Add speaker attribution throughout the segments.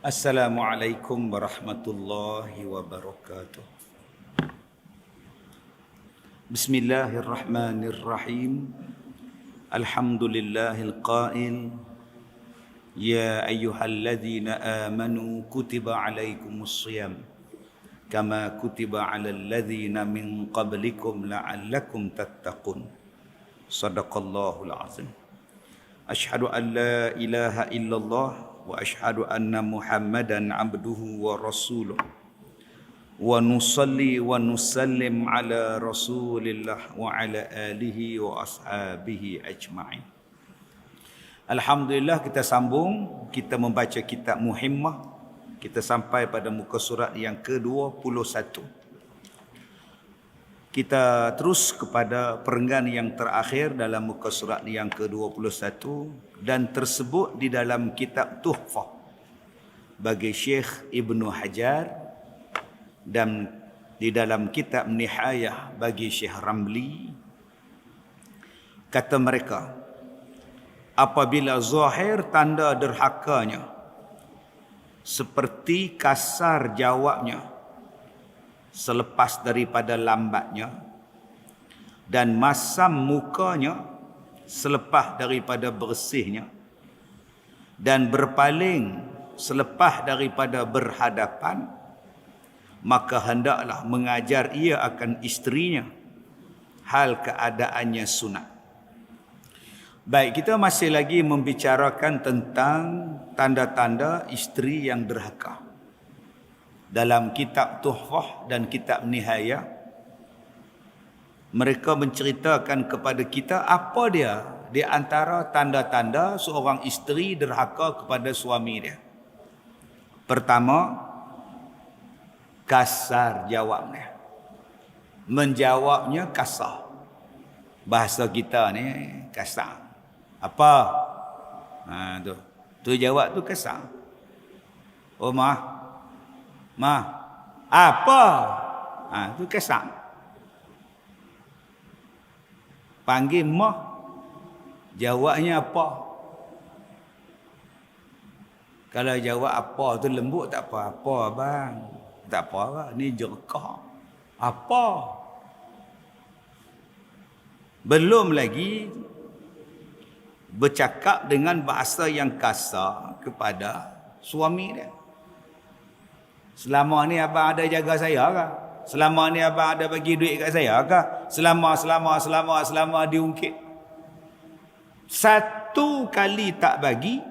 Speaker 1: Assalamualaikum warahmatullahi wabarakatuh. Bismillahirrahmanirrahim. Alhamdulillahil qail ya ayyuhalladzina amanu kutiba alaikumus shiyam kama kutiba alal ladzina min qablikum la'allakum tattaqun. Shadaqallahul azim. Asyhadu an la ilaha illallah wa asyhadu anna Muhammadan abduhu wa rasuluh wa nusalli wa nusallim ala rasulillah wa ala alihi wa ashabihi ajma'in. Alhamdulillah, kita sambung, kita membaca kitab Muhimmah. Kita sampai pada muka surat yang ke-21. Kita terus kepada perenggan yang terakhir dalam muka surat yang ke-21 dan tersebut di dalam kitab Tuhfah bagi Syekh Ibnu Hajar dan di dalam kitab Nihayah bagi Syekh Ramli. Kata mereka, apabila zahir tanda derhakanya seperti kasar jawabnya selepas daripada lambatnya dan masam mukanya selepas daripada bersihnya dan berpaling selepas daripada berhadapan, maka hendaklah mengajar ia akan isterinya hal keadaannya sunat. Baik, kita masih lagi membicarakan tentang tanda-tanda isteri yang derhaka. Dalam kitab Tuhfah dan kitab Nihayah, mereka menceritakan kepada kita apa dia di antara tanda-tanda seorang isteri derhaka kepada suami dia. Pertama, kasar jawabnya. Menjawabnya kasar. Bahasa kita ni kasar. Apa? Tu jawab tu kasar. Oh, apa? Tu kasar. Panggil mah, jawabnya apa? Kalau jawab apa tu lembut, tak apa-apa bang. Tak apa lah, ni jerkah. Apa? Belum lagi bercakap dengan bahasa yang kasar kepada suami dia. Selama ni abang ada jaga saya kah? Selama ni abang ada bagi duit kat saya kah? Selama diungkit. Satu kali tak bagi,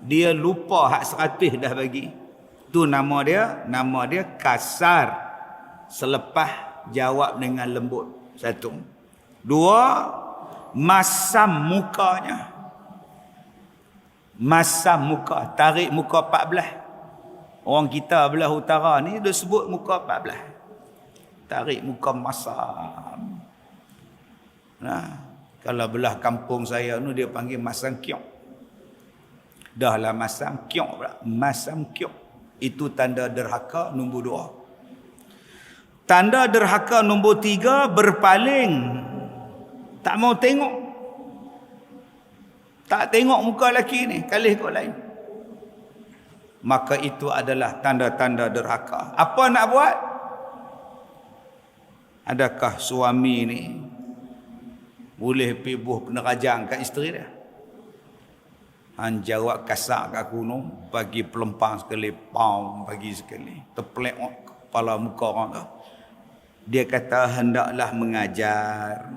Speaker 1: dia lupa hak 100 dah bagi. Tu nama dia kasar selepas jawab dengan lembut. Satu. Dua, masam mukanya. Masam muka, tarik muka 14. Orang kita belah utara ni dia sebut muka 14. Tarik muka masam. Nah, kalau belah kampung saya ni dia panggil masam kiok. Dah lah masam kiok pula. Masam kiok. Itu tanda derhaka nombor 2. Tanda derhaka nombor 3, berpaling. Tak mau tengok. Tak tengok muka lelaki ni, kalih kau lain. Maka itu adalah tanda-tanda derhaka. Apa nak buat? Adakah suami ni boleh pergi buh penerajang kat isteri dia? Han jawab kasar kat gunung, bagi pelempang sekali, pam bagi sekali, terplek kepala muka orang tu. Dia kata hendaklah mengajar,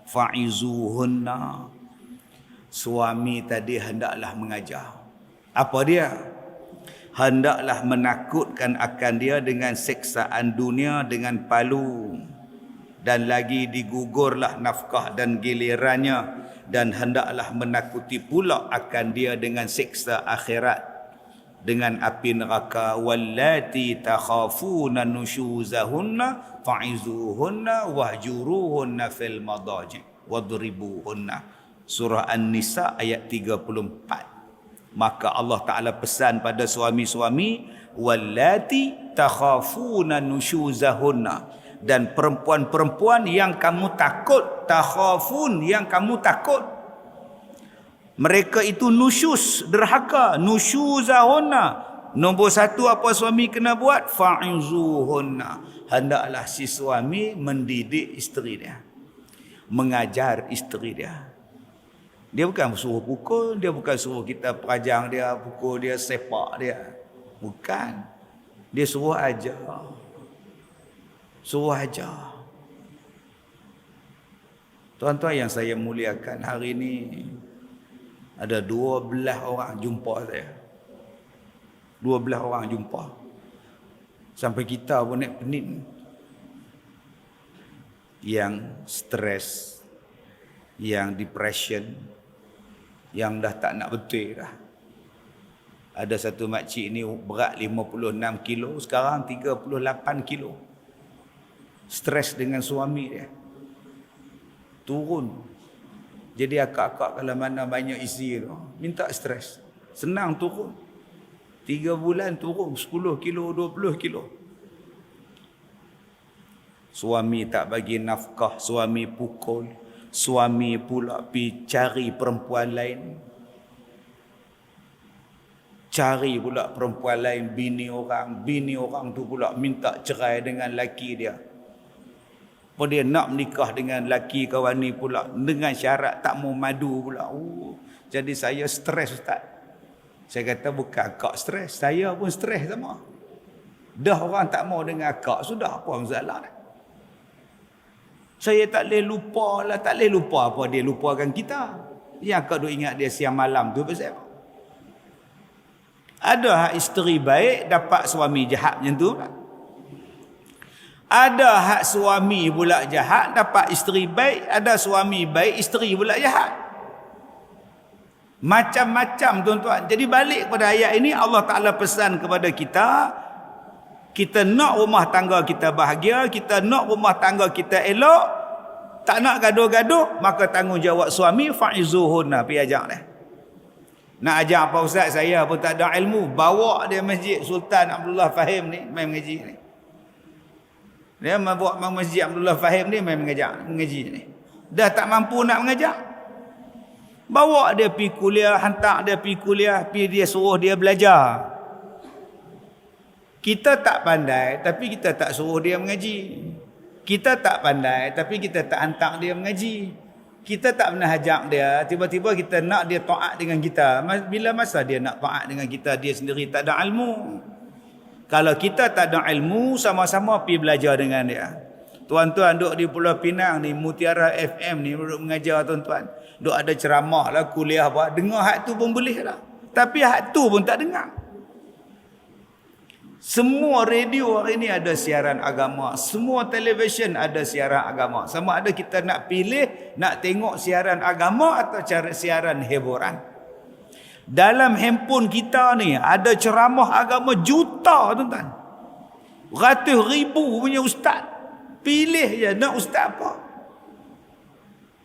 Speaker 1: fa'izuhunna. Suami tadi hendaklah mengajar. Apa dia? Hendaklah menakutkan akan dia dengan seksaan dunia dengan palu, dan lagi digugurlah nafkah dan gilirannya, dan hendaklah menakuti pula akan dia dengan seksa akhirat dengan api neraka. Wallati takhafuna nushuzahunna fa'izuhunna wahjuruhunna fil madaji wadribuhunna. Surah An-Nisa ayat 34. Maka Allah Ta'ala pesan pada suami-suami, wallati takhafuna nushuzahunna, dan perempuan-perempuan yang kamu takut, takhafun yang kamu takut, mereka itu nusyuz, derhaka, nusyuzahunna, Nombor satu apa suami kena buat? Fa'izuhunna. Hendaklah si suami mendidik isteri dia. Mengajar isteri dia. Dia bukan suruh pukul, dia bukan suruh kita perajang dia, pukul dia, sepak dia. Bukan. Dia suruh ajar. Suruh ajar. Tuan-tuan yang saya muliakan, hari ini ada 12 orang jumpa saya. 12 orang jumpa. Sampai kita pun naik pening. Yang stres, yang depression, yang dah tak nak betul dah. Ada satu makcik ni berat 56 kilo, sekarang 38 kilo. Stres dengan suami dia. Turun. Jadi akak-akak kalau mana banyak isi tu, minta stres. Senang turun. 3 bulan turun 10 kilo, 20 kilo. Suami tak bagi nafkah, suami pukul. Suami pula pergi cari perempuan lain. Cari pula perempuan lain, bini orang tu pula minta cerai dengan laki dia. Apa dia nak menikah dengan laki kawan ni pula dengan syarat tak mau madu pula. Jadi saya stres Ustaz. Saya kata bukan akak stres, saya pun stres sama. Dah orang tak mau dengan akak, sudah apa masalah dah. Saya tak boleh lupa lah, tak boleh lupa apa dia lupakan kita. Yang akak duk ingat dia siang malam tu pasal apa? Ada hak isteri baik dapat suami jahat macam tu tak? Ada hak suami pula jahat dapat isteri baik, ada suami baik isteri pula jahat. Macam-macam tuan-tuan. Jadi balik pada ayat ini, Allah Ta'ala pesan kepada kita, kita nak rumah tangga kita bahagia, kita nak rumah tangga kita elok, tak nak gaduh-gaduh, maka tanggungjawab suami fa'izuhunna, pergi ajak dia. Nak ajak apa Ustaz? Saya pun tak ada ilmu. Bawa dia masjid Sultan Abdullah Fahim ni, main mengaji ni. Dia bawa masjid Abdullah Fahim ni, main mengaji ni. Dah tak mampu nak mengajak. Bawa dia pergi kuliah, hantar dia pergi kuliah, dia suruh dia belajar. Kita tak pandai, tapi kita tak suruh dia mengaji. Kita tak pandai, tapi kita tak hantar dia mengaji. Kita tak pernah ajak dia, tiba-tiba kita nak dia taat dengan kita. Bila masa dia nak taat dengan kita, dia sendiri tak ada ilmu. Kalau kita tak ada ilmu, sama-sama pergi belajar dengan dia. Tuan-tuan duduk di Pulau Pinang ni, Mutiara FM ni, duduk mengajar tuan-tuan. Duduk ada ceramah lah, kuliah apa. Dengar hak tu pun boleh lah. Tapi hak tu pun tak dengar. Semua radio hari ini ada siaran agama. Semua televisyen ada siaran agama. Sama ada kita nak pilih, nak tengok siaran agama atau siaran hiburan. Dalam handphone kita ni ada ceramah agama juta tuan-tuan. Ratus ribu punya ustaz. Pilih je nak ustaz apa.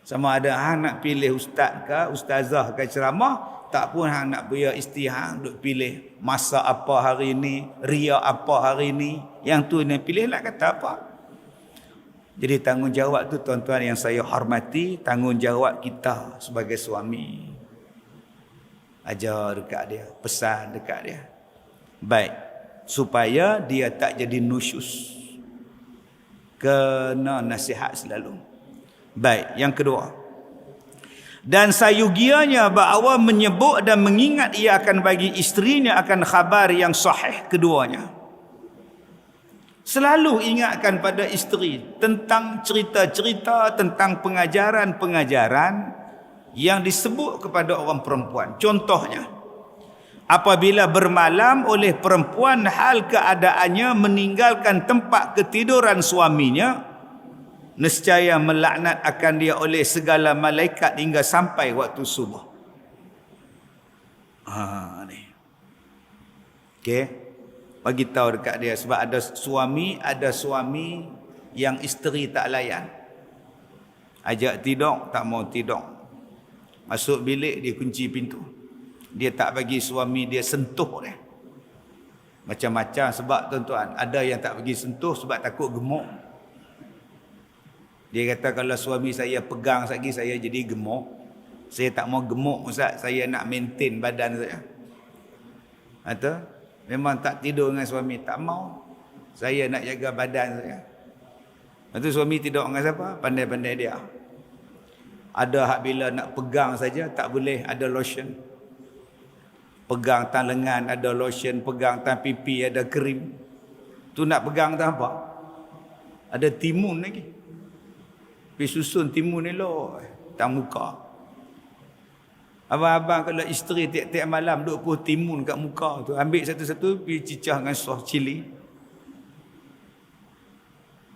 Speaker 1: Sama ada hang nak pilih ustaz ke, ustazah ke ceramah. Tak pun hang nak biar istihang duk pilih masa apa hari ni, ria apa hari ni. Yang tu ni pilih nak kata apa. Jadi tanggungjawab tu tuan-tuan yang saya hormati, tanggungjawab kita sebagai suami. Ajar dekat dia, pesan dekat dia. Baik, supaya dia tak jadi nusyus. Kena nasihat selalu. Baik, yang kedua. Dan sayugianya bahawa menyebut dan mengingat ia akan bagi isterinya akan khabar yang sahih keduanya. Selalu ingatkan pada isteri tentang cerita-cerita, tentang pengajaran-pengajaran yang disebut kepada orang perempuan. Contohnya, apabila bermalam oleh perempuan hal keadaannya meninggalkan tempat ketiduran suaminya, nescaya melaknat akan dia oleh segala malaikat hingga sampai waktu subuh. Ni. Okey. Bagi tahu dekat dia sebab ada suami yang isteri tak layan. Ajak tidur tak mau tidur. Masuk bilik dia kunci pintu. Dia tak bagi suami dia sentuh dia. Macam-macam sebab tuan-tuan, ada yang tak bagi sentuh sebab takut gemuk. Dia kata kalau suami saya pegang lagi saya jadi gemuk. Saya tak mau gemuk Ustaz, saya nak maintain badan saya. Atau Memang tak tidur dengan suami. Tak mau. Saya nak jaga badan saya. Lepas tu suami tidur dengan siapa? Pandai-pandai dia. Ada hak bila nak pegang saja tak boleh ada lotion. Pegang tan lengan ada lotion, pegang tan pipi ada krim. Tu nak pegang tak apa? Ada timun lagi. Pergi susun timun ni loh. Tak muka. Abang-abang kalau isteri tiap-tiap malam duk puh timun kat muka tu. Ambil satu-satu pergi cicah dengan sos cili.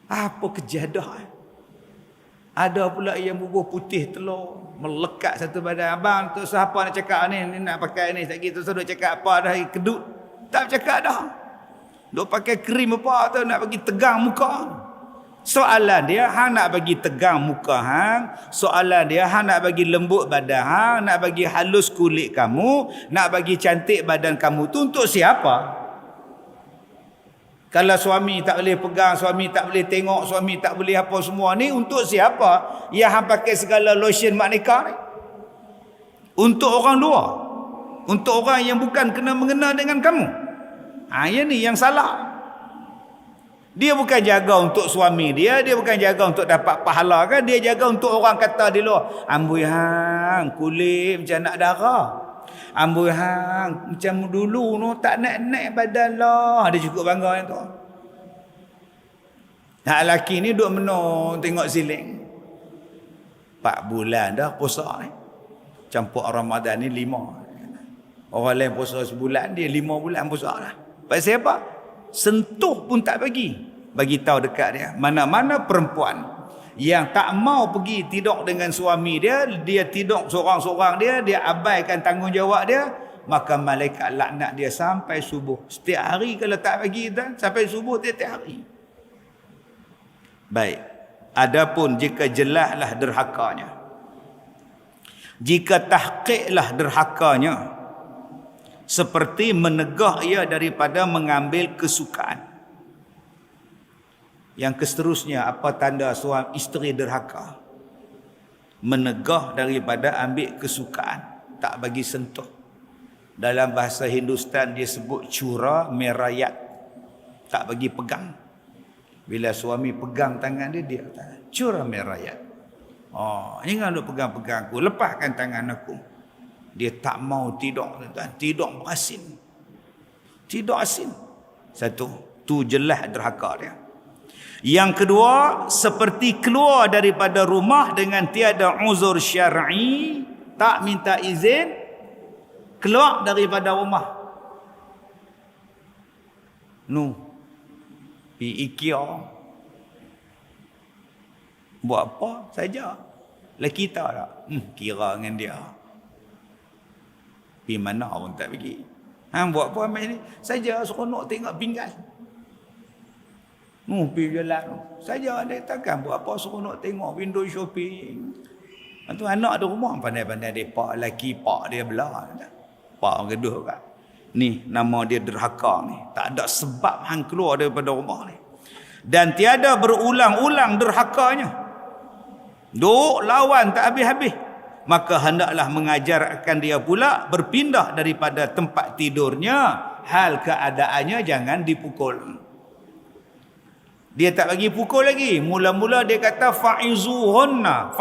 Speaker 1: Apa kejadah. Ada pula yang bubuh putih telur. Melekat satu badan. Abang tu siapa nak cakap ni? Ni nak pakai ni. Tak gitu. So duk cakap apa dah. Kedut. Tak cakap dah. Duk pakai krim apa tu. Nak bagi tegang muka. Soalan dia, hang nak bagi tegang muka hang. Soalan dia, hang nak bagi lembut badan hang. Nak bagi halus kulit kamu. Nak bagi cantik badan kamu tu untuk siapa? Kalau suami tak boleh pegang, suami tak boleh tengok, suami tak boleh apa semua ni, untuk siapa? Yang hang pakai segala lotion mak nikah ni? Untuk orang luar. Untuk orang yang bukan kena mengena dengan kamu. Yang ni yang salah. Dia bukan jaga untuk suami dia, dia bukan jaga untuk dapat pahala kan, dia jaga untuk orang kata di luar. Amboi hang, kulit macam nak darah. Amboi hang, macam dulu no, tak naik-naik badan lah. Dia cukup bangga yang tu. Nak lelaki ni duduk menung tengok siling. 4 bulan dah puasa ni. Campur Ramadan ni 5. Orang lain puasa sebulan, dia 5 bulan puasa dah. Pasal apa? Sentuh pun tak bagi. Bagi tahu dekat dia. Mana-mana perempuan yang tak mau pergi tidur dengan suami dia, dia tidur seorang-seorang dia abaikan tanggungjawab dia, maka malaikat laknat dia sampai subuh. Setiap hari kalau tak bagi dah, sampai subuh tiap-tiap hari. Baik. Adapun jika jelaslah derhakanya. Jika tahqiqlah derhakanya, seperti menegah ia daripada mengambil kesukaan. Yang seterusnya, apa tanda suami isteri derhaka? Menegah daripada ambil kesukaan, tak bagi sentuh. Dalam bahasa Hindustan dia sebut cura merayat, tak bagi pegang. Bila suami pegang tangan dia, dia cura merayat. Jangan duk pegang-pegang aku, lepaskan tangan aku. Dia tak mau tidur, tidur berasin. Tidur asin. Satu, tu jelas derhaka dia. Yang kedua, seperti keluar daripada rumah dengan tiada uzur syar'i, tak minta izin, keluar daripada rumah. Pergi IKEA. Buat apa saja. Lelaki tak tak? Kira dengan dia. Pergi mana pun tak pergi. Buat apa ambil ni? Saja seronok tengok pinggan. Pergi jalan. Saja dia takkan buat apa seronok tengok window shopping. Tu anak ada rumah pandai-pandai dia pak lelaki pak dia belah. Pak gaduh kat. Ni nama dia derhaka ni. Tak ada sebab hang keluar daripada rumah ni. Dan tiada berulang-ulang derhakanya. Duk lawan tak habis-habis. Maka hendaklah mengajarkan dia pula berpindah daripada tempat tidurnya. Hal keadaannya jangan dipukul. Dia tak bagi pukul lagi. Mula-mula dia kata fa'izuhunna.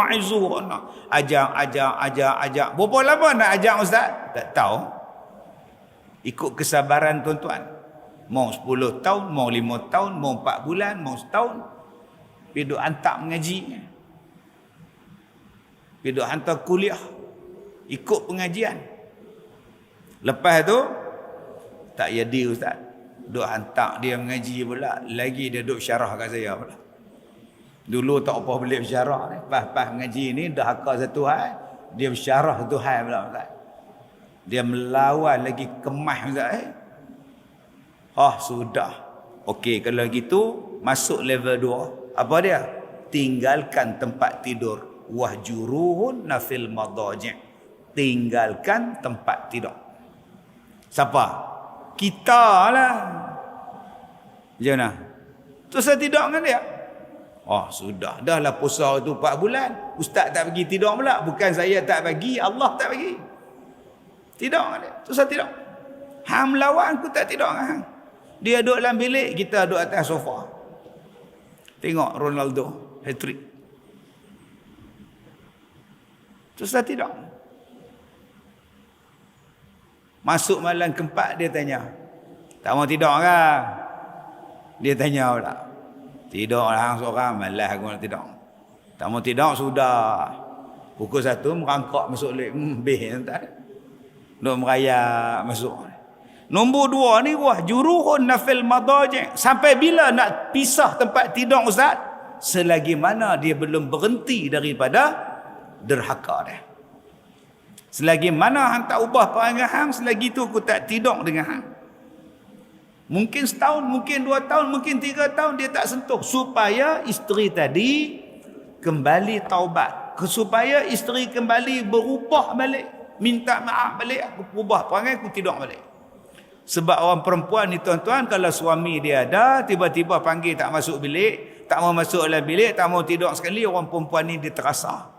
Speaker 1: Ajak. Berapa lama nak ajak ustaz? Tak tahu. Ikut kesabaran tuan-tuan. Mau 10 tahun, mau 5 tahun, mau 4 bulan, mau setahun. Pergi duk hantar mengaji. Pergi duk hantar kuliah. Ikut pengajian. Lepas tu, tak jadi ustaz. Duk hantar dia mengaji pula. Lagi dia duk syarah kat saya pula. Dulu tak apa boleh bersyarah ni. Pas mengaji ni dah hakal satu hal. Dia bersyarah satu hal pula ustaz. Dia melawan lagi kemas ustaz. Sudah. Okey, kalau gitu masuk level 2. Apa dia? Tinggalkan tempat tidur. Wahjuruhun nafil madaji'. Tinggalkan tempat tidur. Siapa? Kita lah. Macam mana? Tu saya tidur dengan dia. Sudah. Dah lah puasa tu 4 bulan. Ustaz tak bagi tidur pula. Bukan saya tak bagi, Allah tak bagi. Tidur dengan dia. Tu saya tidur. Hang melawan aku tak tidur dengan hang. Dia duduk dalam bilik, kita duduk atas sofa. Tengok Ronaldo hat-trick. Terus tak tidur. Masuk malam keempat dia tanya, tak mau tidur ke? Dia tanya pula. Tidur lah hang seorang, malas aku nak tidur. Tak mau tidur sudah. Pukul 1 merangkak masuk lek. Beh tak ada. Duk merayak masuk. Nombor 2 ni wah juruhun nafil madaji'. Sampai bila nak pisah tempat tidur ustaz? Selagi mana dia belum berhenti daripada derhaka dia. Selagi mana hang tak ubah perangai hang, selagi tu aku tak tidur dengan hang. Mungkin setahun, mungkin 2 tahun, mungkin 3 tahun dia tak sentuh. Supaya isteri tadi kembali taubat. Supaya isteri kembali berubah balik. Minta maaf balik, aku ubah perangai, aku tidur balik. Sebab orang perempuan ni tuan-tuan, kalau suami dia ada, tiba-tiba panggil tak masuk bilik, tak mau masuk dalam bilik, tak mau tidur sekali, orang perempuan ni dia terasa.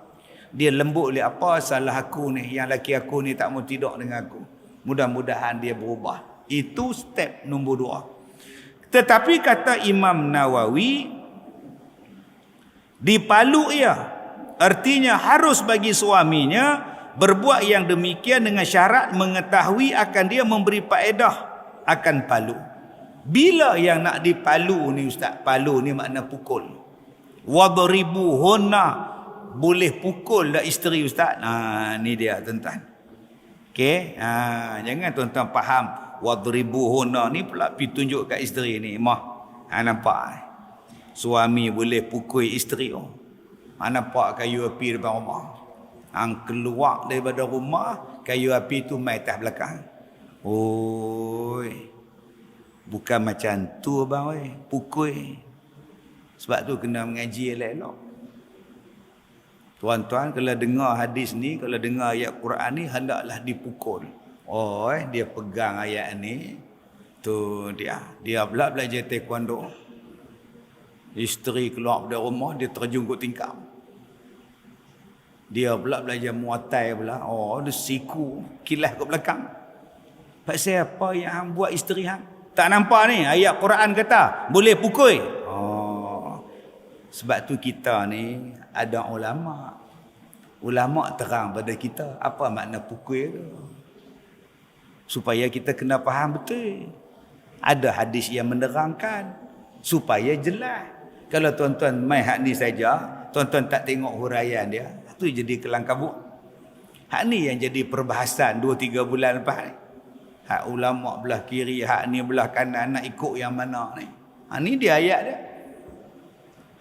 Speaker 1: Dia lembut oleh apa salah aku ni, yang laki aku ni tak mau tidur dengan aku. Mudah-mudahan dia berubah. Itu step nombor 2. Tetapi kata Imam Nawawi, dipalu ia. Artinya harus bagi suaminya berbuat yang demikian dengan syarat mengetahui akan dia memberi faedah akan palu. Bila yang nak dipalu ni ustaz? Palu ni makna pukul. Wadribuhunna, boleh pukul dah isteri ustaz. Ni dia tuan-tuan. Okey, jangan tuan-tuan faham wadribuhunna ni pula pi tunjuk kat isteri ni. Mah, nampak suami boleh pukul isteri. Nampak kayu api depan rumah. Hang keluar daripada rumah, kayu api tu mai atas belakang. Oi. Bukan macam tu abang oi, pukul. Sebab tu kena mengaji elok-elok. Tuan-tuan kalau dengar hadis ni, kalau dengar ayat Quran ni, hendaklah dipukul. Dia pegang ayat ni. Tu dia. Dia pula belajar taekwondo. Isteri keluar dari rumah, dia terjun ke tingkap. Dia pula belajar muatai pula. Dia siku kilas ke belakang. Pasal apa yang hang buat isteri hang? Tak nampak ni ayat Quran kata boleh pukul. Sebab tu kita ni ada ulama. Ulama terang pada kita apa makna pukul tu. Supaya kita kena faham betul. Ada hadis yang menerangkan supaya jelas. Kalau tuan-tuan main hak ni saja, tuan-tuan tak tengok huraian dia, tu jadi kelang kabut. Hak ni yang jadi perbahasan 2-3 bulan lepas ni. Hak ulama belah kiri, hak ni belah kanan, nak ikut yang mana ni. Ni dia ayat dia.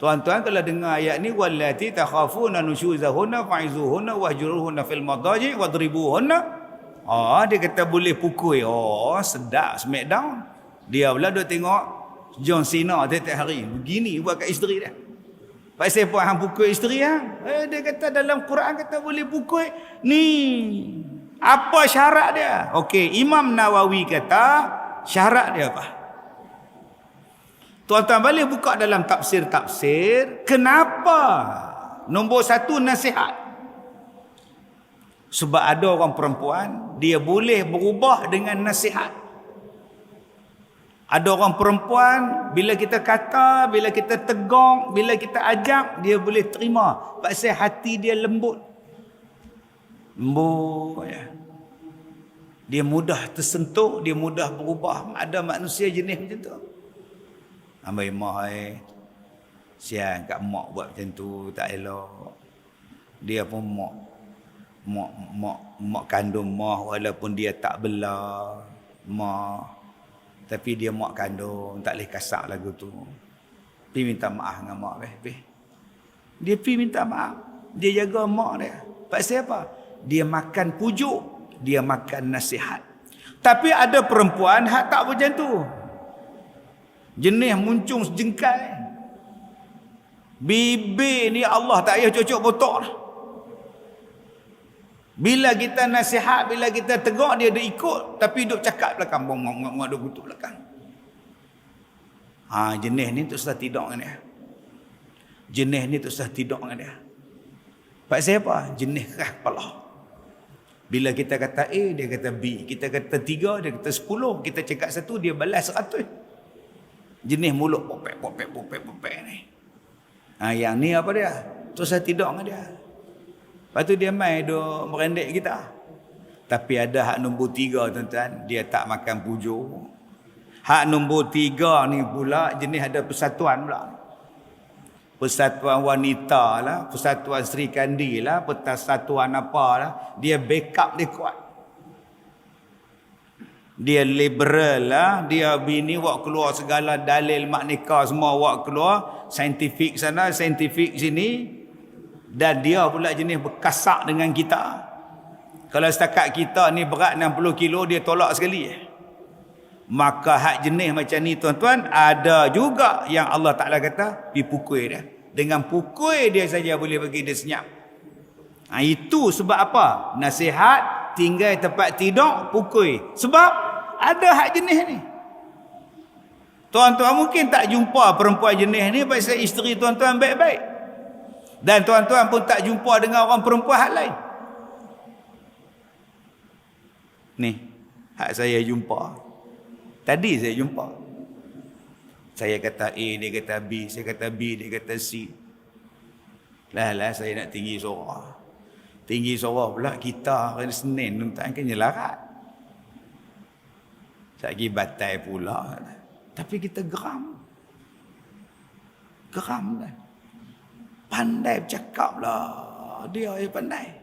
Speaker 1: Tuan-tuan kalau dengar ayat ni, wallati takhafuna nusyuzahunna fa'izuhunna wahjuruhunna fil madaji wadribuhunna. Dia kata boleh pukul. Sedap, smackdown. Dia pula duk tengok John Cena tiap-tiap hari. Begini buat kat isteri dia. Pasal apa hang pukul isteri hang? Dia kata dalam Quran kata boleh pukul. Ni. Apa syarat dia? Okey, Imam Nawawi kata syarat dia apa? Tuan-tuan boleh buka dalam tafsir-tafsir. Kenapa? Nombor 1 nasihat. Sebab ada orang perempuan, dia boleh berubah dengan nasihat. Ada orang perempuan, bila kita kata, bila kita tegur, bila kita ajak, dia boleh terima. Pasal hati dia lembut. Lembut ya. Dia mudah tersentuh, dia mudah berubah. Ada manusia jenis macam tu. Ambil mah siang kat mak buat macam tu, tak elok. Dia pun mak kandung mah, walaupun dia tak bela mak. Tapi dia mak kandung, tak boleh kasar lagu tu. Pergi minta maaf dengan mak. Dia pergi minta maaf. Dia jaga mak dia. Pasal apa? Dia makan pujuk. Dia makan nasihat. Tapi ada perempuan hak tak macam tu. Jenis muncung sejengkai. Bibir ni Allah tak payah cocok botok lah. Bila kita nasihat, bila kita tegur, dia ada ikut. Tapi duk cakap belakang. Bong-bong-bong, duk kutuk belakang. Jenis ni tak usah tidur dengan dia. Jenis ni tak usah tidur dengan dia. Pasal apa? Jenis keras kepala. Bila kita kata A, dia kata B. Kita kata 3, dia kata 10. Kita cakap 1, dia balas 100. Jenis mulut popek ni. Yang ni apa dia? Terus saya tidur dengan dia. Lepas tu dia main duk merendek kita. Tapi ada hak nombor 3 tuan-tuan, dia tak makan pujuk. Hak nombor 3 ni pula jenis ada persatuan pula. Persatuan wanita lah, persatuan Sri Kandi lah, persatuan apa lah. Dia backup dia kuat. Dia liberal lah, dia bini wak keluar segala dalil mak nikah semua wak keluar, saintifik sana, saintifik sini, dan dia pula jenis berkasak dengan kita. Kalau setakat kita ni berat 60 kilo, dia tolak sekali. Maka hak jenis macam ni tuan-tuan, ada juga yang Allah Ta'ala kata, dipukul dia. Dengan pukul dia saja boleh bagi dia senyap. Itu sebab apa? Nasihat, tinggal tempat tidur, pukul. Sebab ada hak jenis ni. Tuan-tuan mungkin tak jumpa perempuan jenis ni pasal isteri tuan-tuan baik-baik. Dan tuan-tuan pun tak jumpa dengan orang perempuan hak lain. Ni, hak saya jumpa. Tadi saya jumpa. Saya kata A, dia kata B. Saya kata B, dia kata C. Lah saya nak tinggi suara. Tinggi suara pula kita hari Senin tuan-tuan kan larat. Lagi batai pula. Tapi kita geram. Geram kan. Pandai bercakap lah. Dia pandai.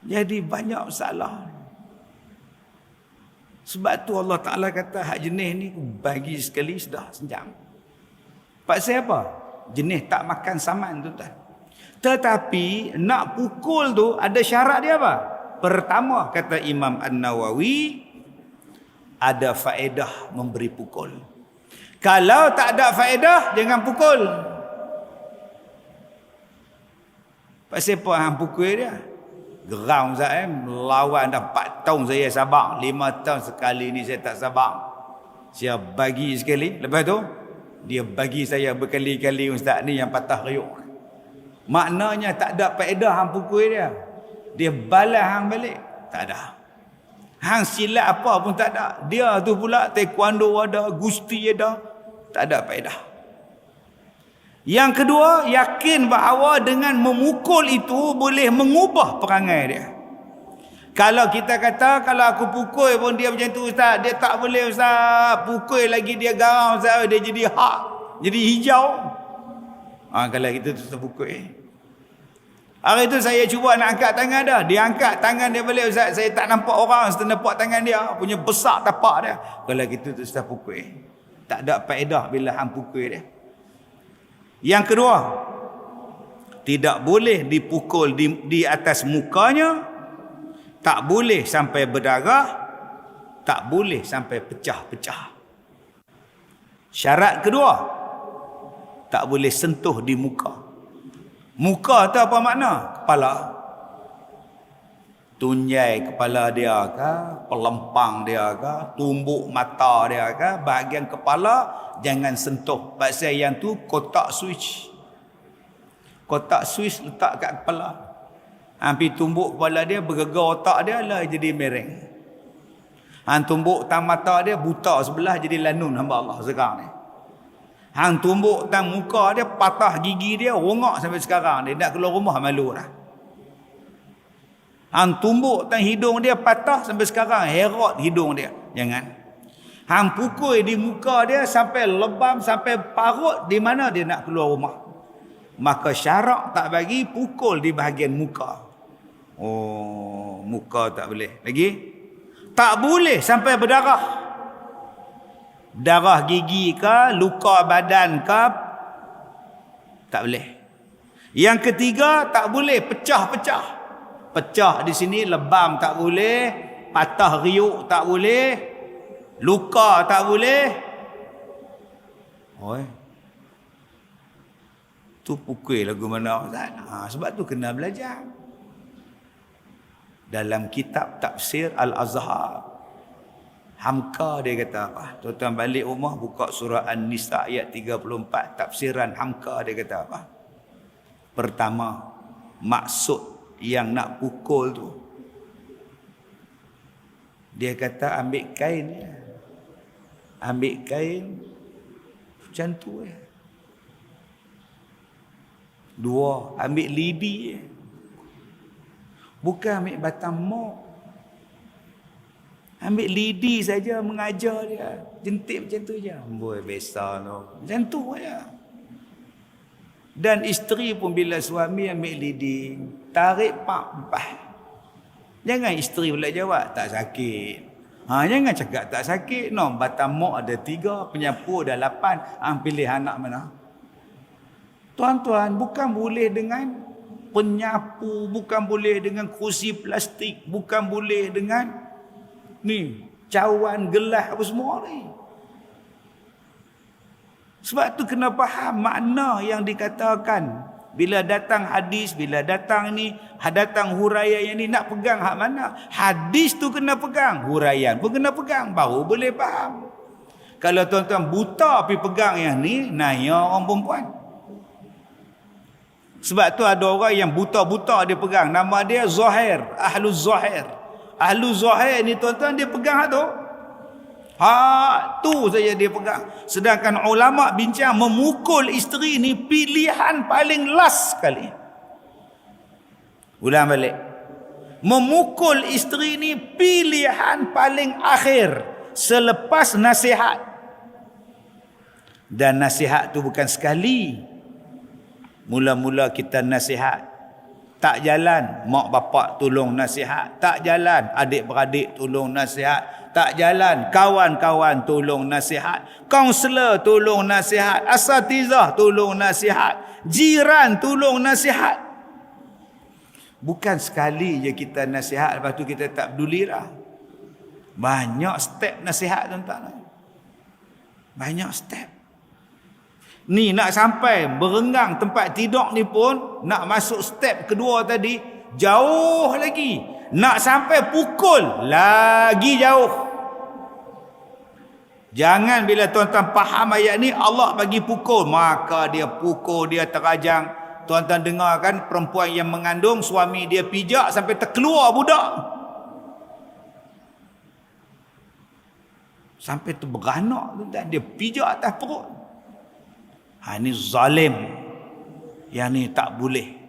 Speaker 1: Jadi banyak masalah. Sebab tu Allah Ta'ala kata hak jenis ni bagi sekali sudah sejam. Pasal apa? Jenis tak makan saman tuan-tuan. Tetapi nak pukul tu ada syarat dia apa? Pertama kata Imam An-Nawawi, ada faedah memberi pukul. Kalau tak ada faedah, jangan pukul. Pasal apa hang pukul dia? Geram saya, melawan dah 4 tahun saya sabar. 5 tahun sekali ni saya tak sabar. Saya bagi sekali. Lepas tu, dia bagi saya berkali-kali ustaz ni yang patah riuk. Maknanya tak ada faedah hang pukul dia. Dia balas hang balik. Tak ada. Hang silat apa pun tak ada. Dia tu pula taekwondo ada, gusti ada. Tak ada faedah. Yang kedua, yakin bahawa dengan memukul itu boleh mengubah perangai dia. Kalau kita kata, kalau aku pukul pun dia macam tu ustaz, dia tak boleh ustaz. Pukul lagi dia garam ustaz, dia jadi hak, jadi hijau. Kalau kita tu pukul. Hari tu saya cuba nak angkat tangan dah. Dia angkat tangan dia balik ustaz. Saya tak nampak orang, saya nampak tangan dia. Punya besar tapak dia. Kalau kita tu ustaz pukul. Tak ada faedah bila hang pukul dia. Yang kedua, tidak boleh dipukul di atas mukanya, tak boleh sampai berdarah, tak boleh sampai pecah-pecah. Syarat kedua, tak boleh sentuh di muka. Muka tu apa makna? Kepala. Tunjai kepala dia ke, pelempang dia ke, tumbuk mata dia ke, bahagian kepala jangan sentuh. Pasal yang tu kotak switch. Kotak switch letak kat kepala. Hampir tumbuk kepala dia, bergegar otak dia lah jadi mereng. Hang tumbuk tang mata dia, buta sebelah jadi lanun hamba Allah sekarang ni. Hang tumbuk tang muka dia, patah gigi dia, rongak sampai sekarang. Dia nak keluar rumah malu dah. Hang tumbuk tang hidung dia, patah sampai sekarang. Herot hidung dia. Jangan. Hang pukul di muka dia sampai lebam, sampai parut, di mana dia nak keluar rumah. Maka syarak tak bagi pukul di bahagian muka. Oh, muka tak boleh. Lagi? Tak boleh sampai berdarah. Darah gigi ke, luka badan ke, tak boleh. Yang ketiga, tak boleh pecah-pecah. Pecah di sini, lebam tak boleh, patah riuk tak boleh, luka tak boleh. Oi. Tu pukul lagu mana Ustaz? Sebab tu kena belajar. Dalam kitab tafsir Al-Azhar, Hamka dia kata apa? Tuan-tuan balik rumah buka surah An-Nisa ayat 34, tafsiran Hamka dia kata apa? Pertama, maksud yang nak pukul tu. Dia kata ambil kain ya. Ambil kain macam tu ya. Dua, ambil lidi ya. Bukan ambil batang mok. Ambil lidi saja mengajar dia. Jentik macam tu je. Boy, besar no. Macam tu ya. Dan isteri pun bila suami ambil lidi, tarik pak. Jangan isteri pula jawab, tak sakit. Jangan cakap tak sakit. No, batang mok ada 3, penyapu ada 8. Pilih anak mana? Tuan-tuan, bukan boleh dengan penyapu, bukan boleh dengan kerusi plastik, bukan boleh dengan ni cawan gelas apa semua ni. Sebab tu kena faham makna yang dikatakan. Bila datang hadis, bila datang ni, datang huraian yang ni, nak pegang hak mana? Hadis tu kena pegang, huraian pun kena pegang, baru boleh faham. Kalau tuan-tuan buta pergi pegang yang ni, naya orang perempuan. Sebab tu ada orang yang buta-buta dia pegang, nama dia Zahir, Ahlul Zahir. Ahlul Zahir ni tuan-tuan dia pegang hak tu. Hak tu saja dia pegang. Sedangkan ulama bincang memukul isteri ni pilihan paling last sekali. Ulang balik. Memukul isteri ni pilihan paling akhir selepas nasihat. Dan nasihat tu bukan sekali. Mula-mula kita nasihat, tak jalan, mak bapak tolong nasihat. Tak jalan, adik-beradik tolong nasihat. Tak jalan, kawan-kawan tolong nasihat. Kaunselor tolong nasihat. Asatizah tolong nasihat. Jiran tolong nasihat. Bukan sekali je kita nasihat, lepas tu kita tak peduli lah. Banyak step nasihat tuan-tuan. Banyak step. Ni nak sampai berenggang tempat tidur ni pun, nak masuk step kedua tadi, jauh lagi. Nak sampai pukul, lagi jauh. Jangan bila tuan-tuan faham ayat ni, Allah bagi pukul, maka dia pukul, dia terajang. Tuan-tuan dengar kan, perempuan yang mengandung, suami dia pijak sampai terkeluar budak. Sampai terberanak, tuan-tuan. Dia pijak atas perut. Ini zalim. Yang ni tak boleh.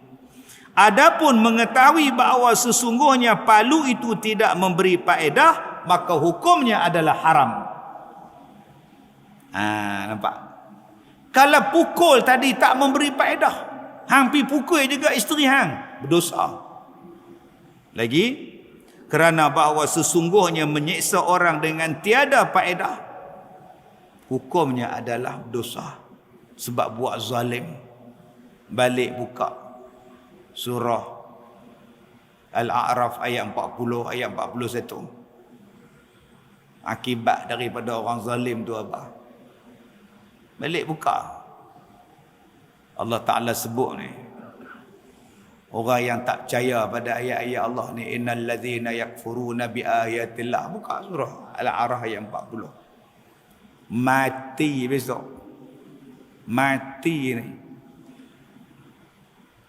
Speaker 1: Adapun mengetahui bahawa sesungguhnya palu itu tidak memberi faedah, maka hukumnya adalah haram. Nampak? Kalau pukul tadi tak memberi faedah, hang pi pukul juga isteri hang, berdosa. Lagi, kerana bahawa sesungguhnya menyiksa orang dengan tiada faedah, hukumnya adalah dosa. Sebab buat zalim. Balik buka surah Al-A'raf ayat 40, ayat 41. Akibat daripada orang zalim tu apa? Balik buka. Allah Ta'ala sebut ni, orang yang tak percaya pada ayat-ayat Allah ni, innal ladzina yakfuruna bi ayatillah. Buka surah Al-A'raf ayat 40. Mati besok. Mati ni.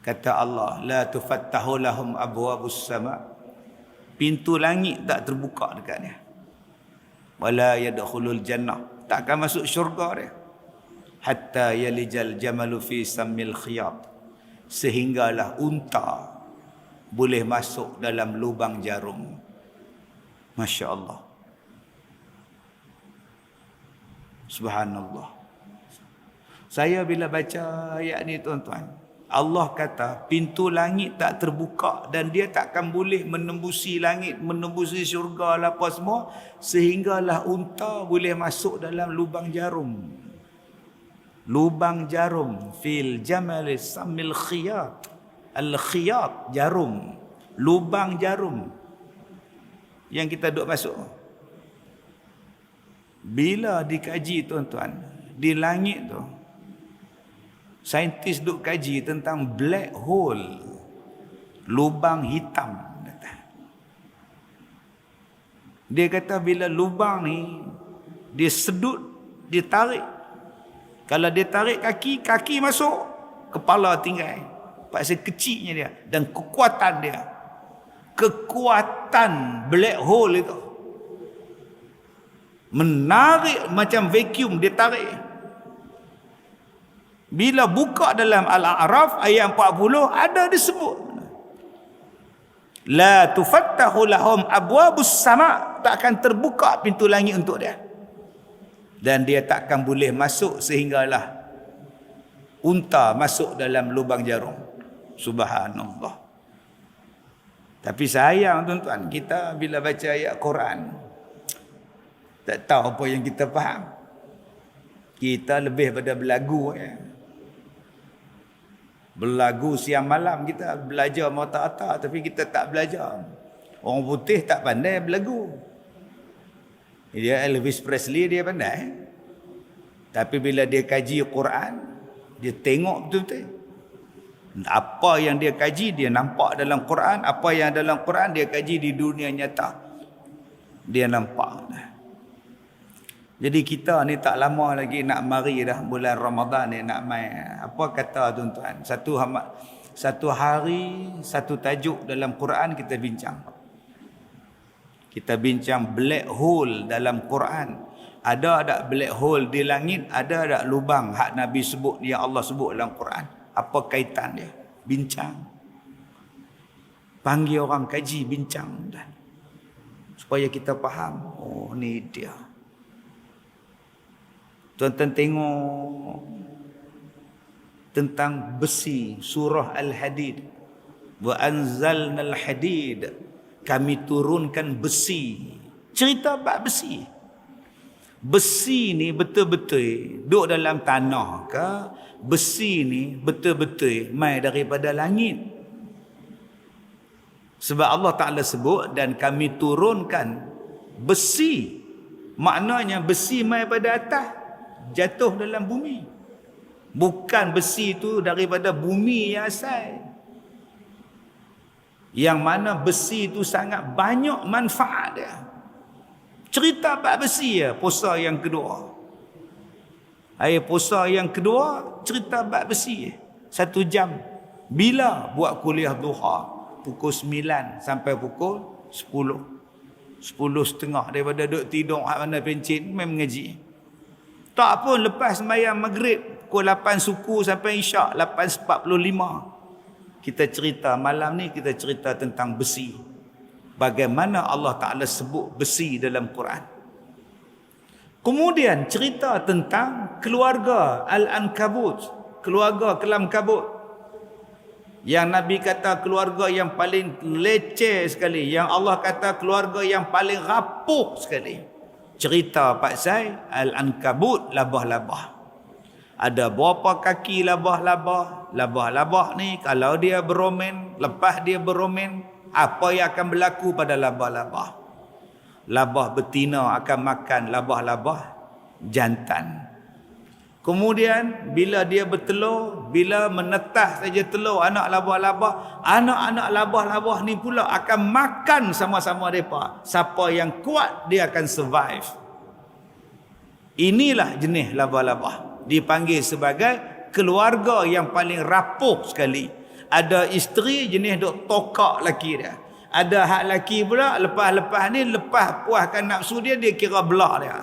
Speaker 1: Kata Allah, la tufattahu lahum abwabus sama. Pintu langit tak terbuka dekatnya. Wala yadkhulul jannah. Takkan masuk syurga dia. Hatta yalijal jamalu fi sammil khiyat. Sehinggalah unta boleh masuk dalam lubang jarum. Masya Allah. Subhanallah. Saya bila baca ayat ni tuan-tuan, Allah kata pintu langit tak terbuka dan dia takkan boleh menembusi langit, menembusi syurga lah apa semua, sehinggalah unta boleh masuk dalam lubang jarum. Lubang jarum fil jamal samil khiyat. Al khiyat jarum, lubang jarum yang kita duk masuk. Bila dikaji tuan-tuan, di langit tu saintis duk kaji tentang black hole, lubang hitam. Dia kata bila lubang ni dia sedut, dia tarik. Kalau dia tarik kaki, kaki masuk, kepala tinggal. pasal kecilnya dia dan kekuatan dia. Kekuatan black hole itu menarik macam vacuum, dia tarik. Bila buka dalam Al-A'raf ayat 40 ada disebut, la tufattahu lahum abwabus sama, tak akan terbuka pintu langit untuk dia, dan dia takkan boleh masuk sehinggalah unta masuk dalam lubang jarum. Subhanallah. Tapi sayang tuan-tuan, kita bila baca ayat Quran tak tahu apa yang kita faham. Kita lebih pada berlagu ya. Berlagu siang malam, kita belajar mata-mata tapi kita tak belajar. Orang putih tak pandai berlagu. Dia Elvis Presley dia pandai. Tapi bila dia kaji Quran, dia tengok betul-betul. Apa yang dia kaji dia nampak dalam Quran, apa yang dalam Quran dia kaji di dunia nyata. Dia nampak. Jadi kita ni tak lama lagi nak mari dah bulan Ramadan ni nak mai. Apa kata tuan-tuan? Satu hari satu tajuk dalam Quran kita bincang. Kita bincang black hole dalam Quran. Ada tak black hole di langit? Ada tak lubang hak Nabi sebut, yang Allah sebut dalam Quran? Apa kaitan dia? Bincang. Panggil orang kaji, bincang dah. Supaya kita faham. Oh, ni dia. Tuan-tuan tengok tentang besi, surah Al-Hadid. Wa anzalnal hadid. Kami turunkan besi. Cerita bab besi. Besi ni betul-betul duduk dalam tanah ke? Besi ni betul-betul mai daripada langit. Sebab Allah Ta'ala sebut, dan kami turunkan besi. Maknanya besi mai pada atas, jatuh dalam bumi. Bukan besi itu daripada bumi yang asal. Yang mana besi itu sangat banyak manfaat dia. Cerita bab besi ya, puasa yang kedua. Hari puasa yang kedua, cerita bab besi. 1 jam. Bila buat kuliah duha? Pukul 9 sampai pukul 10. 10.30 daripada duduk tidur hak mana pencin, main mengaji. Tak pun lepas sembahyang maghrib, pukul 8 suku sampai isyak, 8.45. Kita cerita malam ni, kita cerita tentang besi. Bagaimana Allah Ta'ala sebut besi dalam Quran. Kemudian cerita tentang keluarga Al-Ankabut, keluarga kelam kabut. Yang Nabi kata keluarga yang paling leceh sekali, yang Allah kata keluarga yang paling rapuh sekali. Cerita pasal Al-Ankabut, labah-labah. Ada berapa kaki labah-labah. Labah-labah ni kalau dia beromen, lepas dia beromen, apa yang akan berlaku pada labah-labah? Labah betina akan makan labah-labah jantan. Kemudian bila dia bertelur, bila menetas saja telur anak labah-labah, anak-anak labah-labah ni pula akan makan sama-sama mereka. Siapa yang kuat dia akan survive. Inilah jenis labah-labah. Dipanggil sebagai keluarga yang paling rapuh sekali. Ada isteri jenis duk tokak laki dia. Ada hak laki pula lepas-lepas ni, lepas puaskan nafsu dia, dia kira belah dia.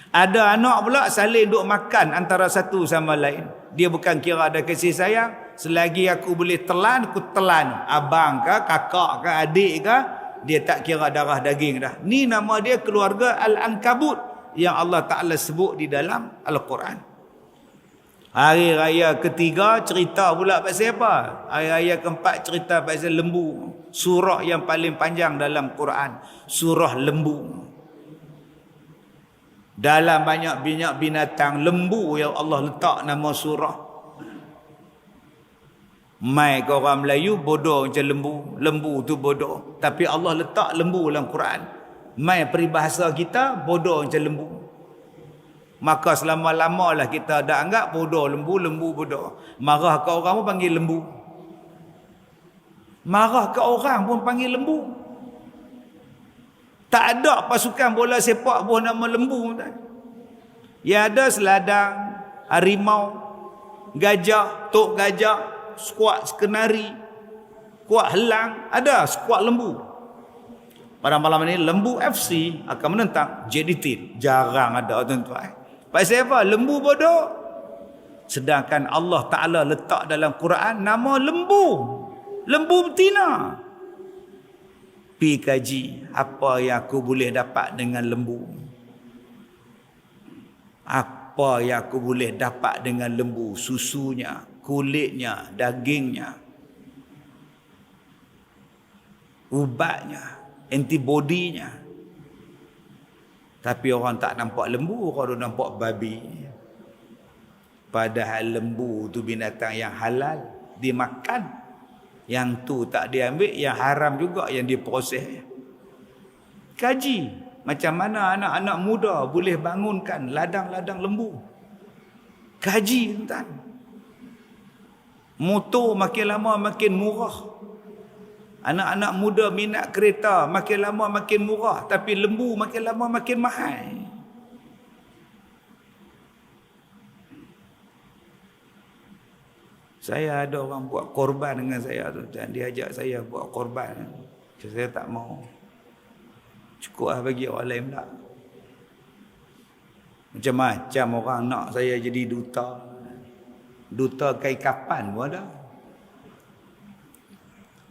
Speaker 1: Ada anak pula saling duk makan antara satu sama lain. Dia bukan kira ada kasih sayang. Selagi aku boleh telan, aku telan. Abang ke, kakak ke, adik ke, dia tak kira darah daging dah. Ni nama dia keluarga Al-Ankabut yang Allah Ta'ala sebut di dalam Al-Quran. Hari raya ketiga cerita pula pasal apa? Hari raya keempat cerita pasal lembu. Surah yang paling panjang dalam Quran, surah lembu. Dalam banyak binatang, lembu yang Allah letak nama surah. Mai ke orang Melayu bodoh macam lembu, lembu tu bodoh. Tapi Allah letak lembu dalam Quran. Mai peribahasa kita bodoh macam lembu. Maka selama-lamalah kita dah anggap bodoh lembu, lembu bodoh. Marah ke orang pun panggil lembu. Marah ke orang pun panggil lembu. Tak ada pasukan bola sepak buah nama lembu. Yang ada seladang, harimau. gajah, tok gajah, skuad skenari, skuad helang, ada skuad lembu. Pada malam ini lembu FC akan menentang JDT. Jarang ada tuan-tuan. Pasal apa? Lembu bodoh. Sedangkan Allah Ta'ala letak dalam Quran nama lembu. Lembu betina. Pergi kaji apa yang aku boleh dapat dengan lembu. Apa yang aku boleh dapat dengan lembu? Susunya, kulitnya, dagingnya, ubatnya, antibodinya. Tapi orang tak nampak lembu, orang nampak babi. Padahal lembu tu binatang yang halal dimakan. Yang tu tak diambil, yang haram juga yang diproses. Kaji macam mana anak-anak muda boleh bangunkan ladang-ladang lembu. Kaji tuan. Motor makin lama makin murah. Anak-anak muda minat kereta makin lama makin murah, tapi lembu makin lama makin mahal. Saya ada orang buat korban dengan saya tu, dan dia ajak saya buat korban. Saya tak mau. Cukup lah bagi orang lain pula. Macam-macam orang nak saya jadi duta. Duta kain kapan pun ada.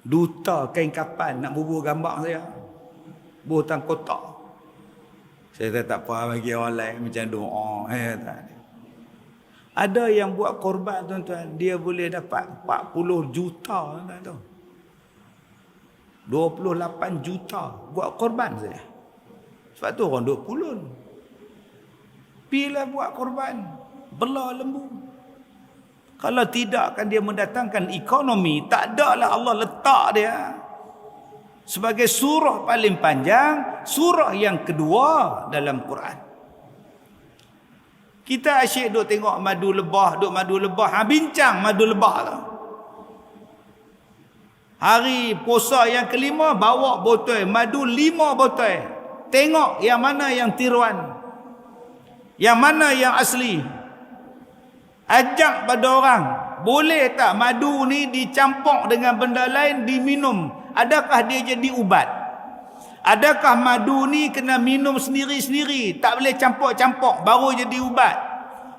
Speaker 1: Duta kain kapan nak bubuh gambar saya. Buatan kotak. Saya tak apa bagi orang lain macam doa. Tak. Ada yang buat korban tuan-tuan, dia boleh dapat 40 juta tuan-tuan tu. 28 juta buat korban saya. Sebab tu orang duk pulun. Pilah buat korban, bela lembu. Kalau tidak kan dia mendatangkan ekonomi. Tak ada lah Allah letak dia sebagai surah paling panjang, surah yang kedua dalam Quran. Kita asyik duk tengok madu lebah, bincang madu lebah tu. Hari puasa yang kelima bawa botol madu 5 botol. Tengok yang mana yang tiruan. Yang mana yang asli. Ajak pada orang, boleh tak madu ni dicampur dengan benda lain diminum? Adakah dia jadi ubat? Adakah madu ni kena minum sendiri-sendiri, tak boleh campur-campur baru jadi ubat?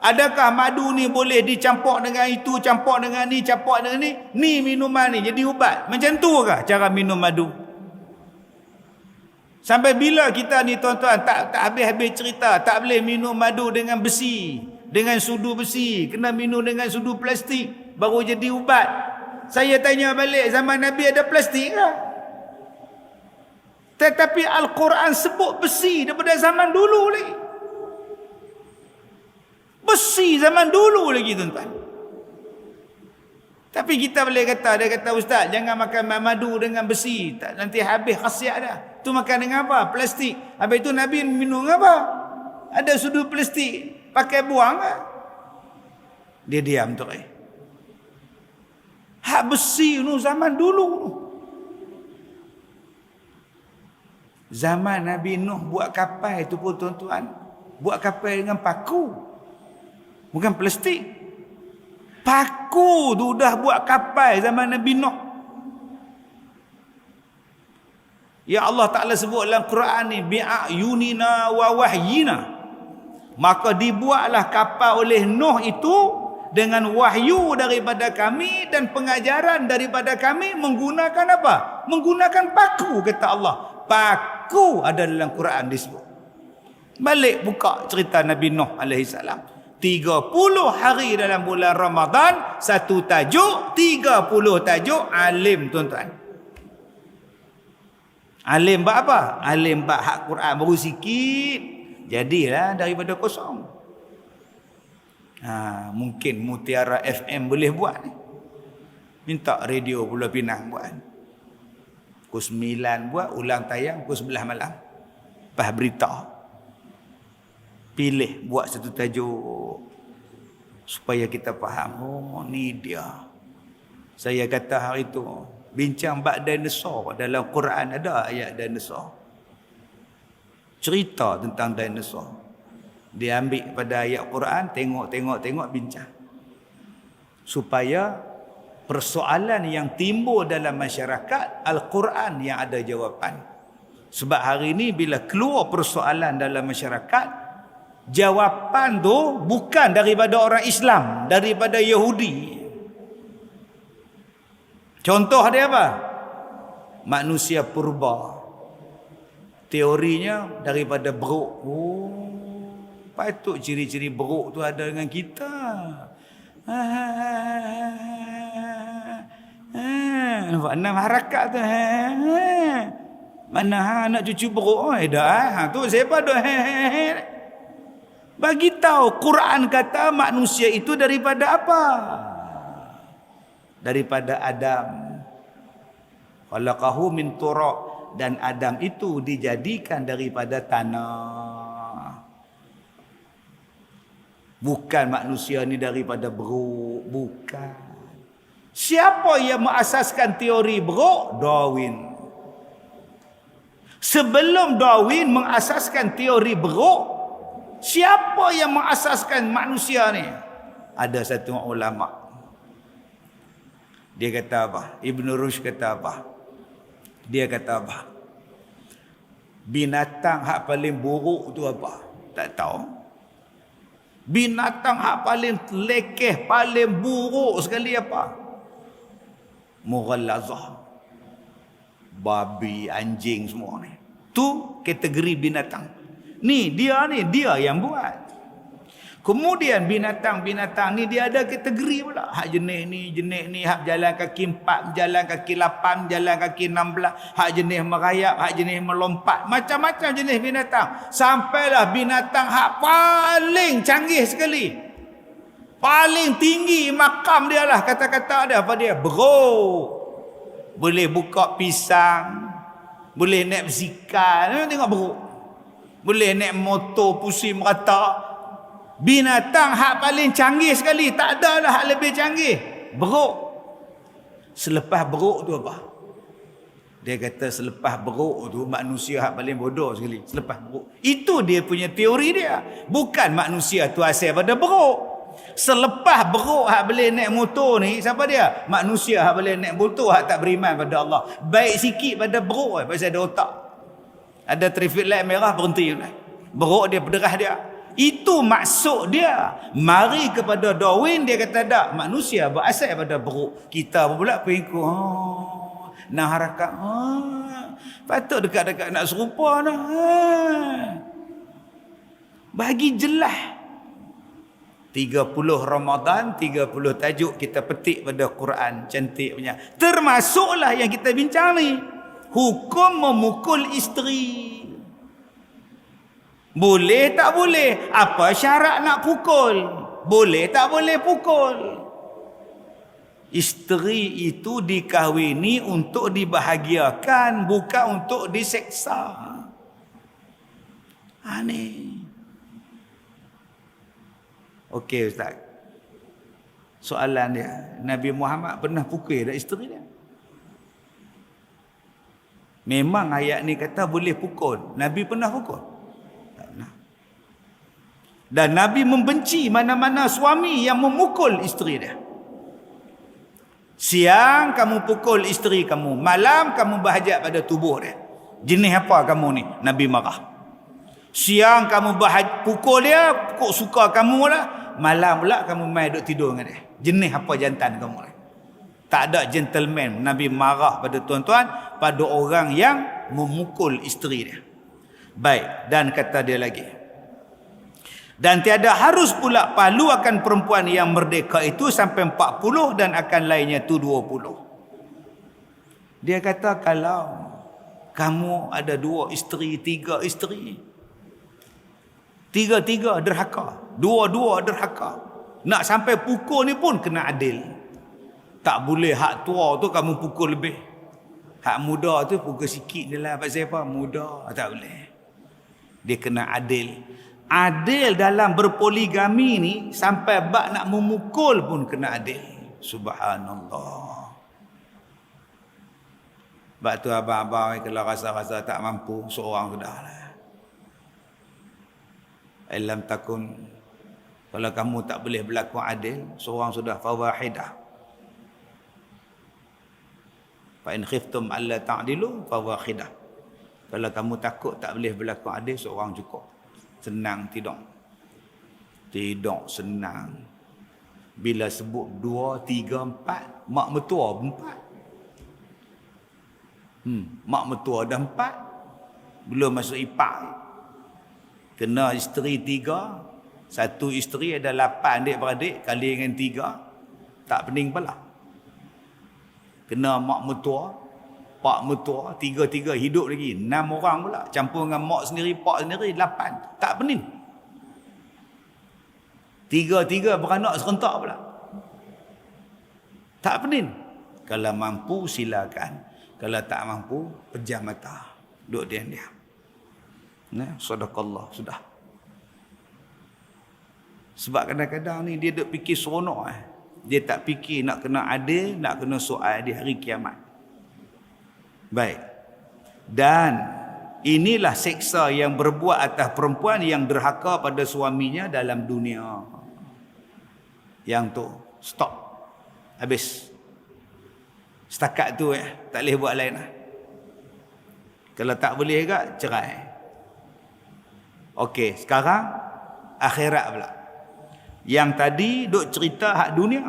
Speaker 1: Adakah madu ni boleh dicampur dengan itu, campur dengan ni, campur dengan ni minuman ni jadi ubat? Macam tu kah cara minum madu? Sampai bila kita ni tuan-tuan tak habis-habis cerita, tak boleh minum madu dengan besi, dengan sudu besi, kena minum dengan sudu plastik baru jadi ubat. Saya tanya balik, zaman Nabi ada plastik ke? Tetapi Al-Quran sebut besi daripada zaman dulu lagi. Besi zaman dulu lagi tuan-tuan. Tapi kita boleh kata, dia kata ustaz jangan makan madu dengan besi, tak, nanti habis khasiat dah. Tu makan dengan apa? Plastik. Habis itu Nabi minum apa? Ada sudu plastik, pakai buang ke? Dia diam tu. Hak besi tu zaman dulu. Zaman Nabi Nuh buat kapal itu pun tuan-tuan, buat kapal dengan paku, bukan plastik. Paku tu dah buat kapal zaman Nabi Nuh. Ya Allah Ta'ala sebut dalam Quran ni, bi'ayunina wa wahyina. Maka dibuatlah kapal oleh Nuh itu dengan wahyu daripada kami dan pengajaran daripada kami menggunakan apa? Menggunakan paku, kata Allah. Paku ada dalam Quran disebut. Balik buka cerita Nabi Nuh AS. 30 hari dalam bulan Ramadan, satu tajuk, 30 tajuk, alim tuan-tuan. Alim bab apa? Alim bab hak Quran baru sikit. Jadilah daripada kosong. Mungkin Mutiara FM boleh buat ni. Minta radio Pulau Pinang buat. Pukul 9 buat, ulang tayang pukul 11 malam. Lepas berita. Pilih buat satu tajuk supaya kita faham. Oh, ni dia. Saya kata hari itu, bincang bab dinosaur. Dalam Quran ada ayat dinosaur. Cerita tentang dinosaur. Dia ambil pada ayat Quran, tengok, bincang. supaya persoalan yang timbul dalam masyarakat, Al-Quran yang ada jawapan. Sebab hari ini bila keluar persoalan dalam masyarakat, jawapan tu bukan daripada orang Islam, daripada Yahudi. Contoh dia apa? Manusia purba. Teorinya daripada beruk. Oh, patut ciri-ciri beruk tu ada dengan kita. Nampak 6 harakat tu. Mana nak cucu beruk? Dah. Tu siapa tu? Bagi tahu Quran kata manusia itu daripada apa? Daripada Adam. Khalaqahu min turab, dan Adam itu dijadikan daripada tanah. Bukan manusia ni daripada beruk, bukan. Siapa yang mengasaskan teori beruk? Darwin. Sebelum Darwin mengasaskan teori beruk, siapa yang mengasaskan manusia ni? Ada satu ulama. Dia kata apa? Ibn Rushd kata apa? Dia kata apa? Binatang hak paling buruk tu apa? Tak tahu. Binatang hak paling lekeh, paling buruk sekali apa? Mughallazah. Babi, anjing semua ni. Tu kategori binatang. Ni dia yang buat. Kemudian binatang-binatang ni dia ada kategori pula. Hak jenis ni, hak jalan kaki 4, jalan kaki 8, jalan kaki 16, hak jenis merayap, hak jenis melompat, macam-macam jenis binatang. Sampailah binatang hak paling canggih sekali. Paling tinggi makam dia lah, kata-kata dia apa dia? Beruk. Boleh buka pisang, boleh naik basikal, tengok beruk. Boleh naik motor pusing merata. Binatang hak paling canggih sekali, tak ada lah hak lebih canggih. Beruk. Selepas beruk tu apa? Dia kata selepas beruk tu manusia hak paling bodoh sekali. Selepas beruk. Itu dia punya teori dia. Bukan manusia tu asal pada beruk. Selepas beruk hak boleh naik motor ni, siapa dia? Manusia hak boleh naik motor hak tak beriman pada Allah. Baik sikit pada beruk pasal ada otak. Ada traffic light merah berhenti. Beruk dia pederah dia. Itu maksud dia. Mari kepada Darwin, dia kata tak, manusia berasal pada beruk. Kita pula pengikut. Nak harakat. Patut dekat-dekat nak serupa dah. Bagi jelas. 30 Ramadan, 30 tajuk kita petik pada Quran. Cantik punya. Termasuklah yang kita bincang ni. Hukum memukul isteri. Boleh tak boleh? Apa syarat nak pukul? Boleh tak boleh pukul? Isteri itu dikahwini untuk dibahagiakan, bukan untuk diseksa. Aneh. Okey Ustaz. Soalan dia, Nabi Muhammad pernah pukul tak isteri dia? Memang ayat ni kata boleh pukul. Nabi pernah pukul? Dan Nabi membenci mana-mana suami yang memukul isteri dia. Siang kamu pukul isteri kamu, malam kamu bahajat pada tubuh dia. Jenis apa kamu ni? Nabi marah. Siang kamu pukul dia, pukul suka kamu lah. Malam pula kamu main duduk tidur dengan dia. Jenis apa jantan kamu ni? Tak ada gentleman. Nabi marah pada tuan-tuan, pada orang yang memukul isteri dia. Baik, dan kata dia lagi. Dan tiada harus pula palu akan perempuan yang merdeka itu sampai 40 dan akan lainnya itu 20. Dia kata kalau kamu ada 2 isteri, 3 isteri, 3 derhaka, 2 derhaka, nak sampai pukul ni pun kena adil. Tak boleh hak tua tu kamu pukul lebih, hak muda tu pukul sikit je lah. Pasal apa? Muda. Tak boleh. Dia kena adil. Adil dalam berpoligami ni sampai bab nak memukul pun kena adil. Subhanallah. Sebab tu abang-abang kalau rasa-rasa tak mampu, seorang sudah lah. Alam takun Kalau kamu tak boleh berlaku adil, seorang sudah fawahidah. Fa in khiftum alla ta'dilu fawahidah. Kalau kamu takut tak boleh berlaku adil, seorang cukup. Senang tidak? Tidak senang. Bila sebut 2, 3, 4, mak mertua pun 4. Mak mertua dah 4. Belum masuk ipar. Kena isteri 3. Satu isteri ada 8 adik-beradik, kali dengan 3. Tak pening pula. Kena mak mertua, pak mertua, 3 hidup lagi. 6 orang pula. Campur dengan mak sendiri, pak sendiri, 8. Tak pening. 3 beranak serentak pula. Tak pening. Kalau mampu silakan. Kalau tak mampu, pejam mata. Duduk diam-diam. Nah, sadaqallah, sudah. Sebab kadang-kadang ni dia duk fikir seronok. Dia tak fikir nak kena adil, nak kena soal di hari kiamat. Baik. Dan inilah seksa yang berbuat atas perempuan yang derhaka pada suaminya dalam dunia. Yang tu, stop. Habis. Setakat tu tak boleh buat lain lah. Kalau tak boleh juga, cerai. Okey, sekarang akhirat pula. Yang tadi duk cerita hak dunia.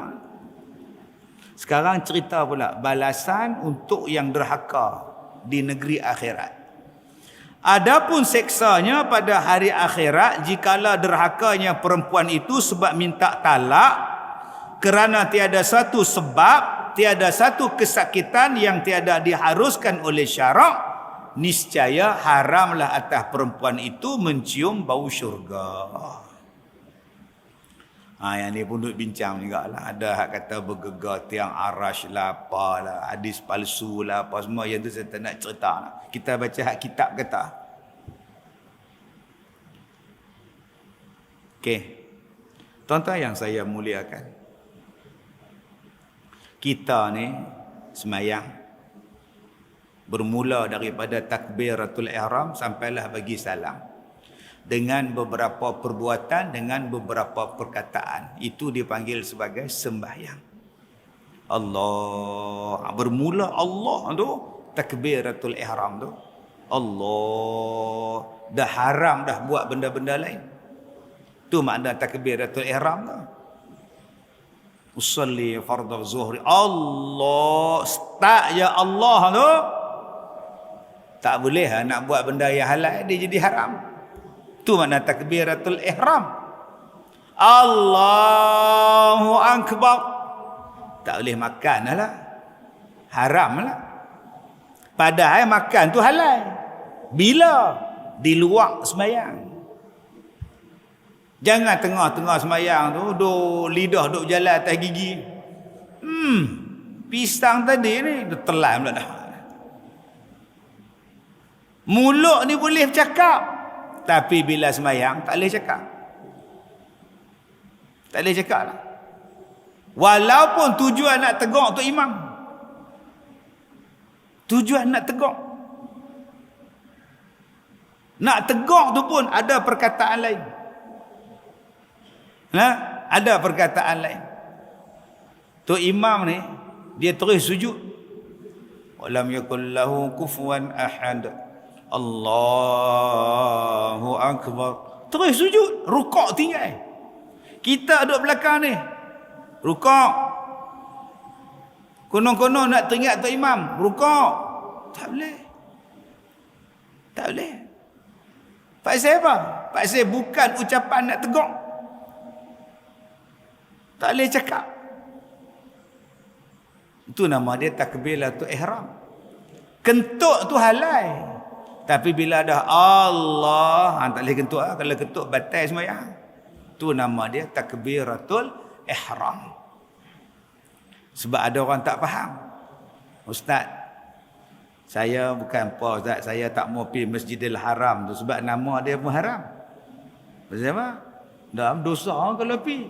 Speaker 1: Sekarang cerita pula balasan untuk yang derhaka di negeri akhirat. Adapun seksanya pada hari akhirat jikalau derhakanya perempuan itu sebab minta talak kerana tiada satu sebab, tiada satu kesakitan yang tiada diharuskan oleh syarak, niscaya haramlah atas perempuan itu mencium bau syurga. Yang ni pun duk bincang juga lah. Ada hak kata bergegar tiang arash lah, apalah, hadis palsu lah, apa semua. Yang tu saya tak nak cerita lah. Kita baca hak kitab kata. Okey. Tuan-tuan yang saya muliakan. Kita ni semayang. Bermula daripada takbiratul ihram sampailah bagi salam. Dengan beberapa perbuatan, dengan beberapa perkataan. Itu dipanggil sebagai sembahyang. Allah. Bermula Allah tu, takbiratul ihram tu. Allah. Dah haram dah buat benda-benda lain. Tu makna takbiratul ihram tu. Usalli fardhu zuhri. Allah. Start ya Allah tu. Tak boleh nak buat benda yang halal, dia jadi haram. Itu makna takbiratul ihram. Allahu akbar. Tak boleh makan lah. Haram lah. Padahal makan tu halal. Bila? Di luar sembahyang. Jangan tengah-tengah sembahyang tu lidah duk jalan atas gigi. Pisang tadi ni dah telan pula dah. Mulut ni boleh bercakap. Tapi bila sembahyang tak boleh cakap. Tak boleh cakap lah. Walaupun tujuan nak tegak tu imam. Tujuan nak tegak. Nak tegak tu pun ada perkataan lain. Ada perkataan lain. Tu imam ni dia terus sujud. Walam yakul lahu kufuwan ahad. Allahu akbar. Terus sujud, rukuk tinggal. Kita duduk belakang ni. Rukuk. Konon-konon nak teringat tu imam, rukuk. Tak boleh. Tak boleh. Pasal apa? Pasal bukan ucapan nak tegak. Tak boleh cakap. Itu nama dia takbiratul ihram. Kentut tu halal. Tapi bila ada Allah, tak boleh kentut lah. Kalau kentut batal sembahyang. Itu nama dia takbiratul ihram. Sebab ada orang tak faham. Ustaz, saya bukan apa Ustaz, saya tak mau pergi Masjidil Haram tu sebab nama dia pun haram. Pasal apa? Dalam dosa kalau pergi.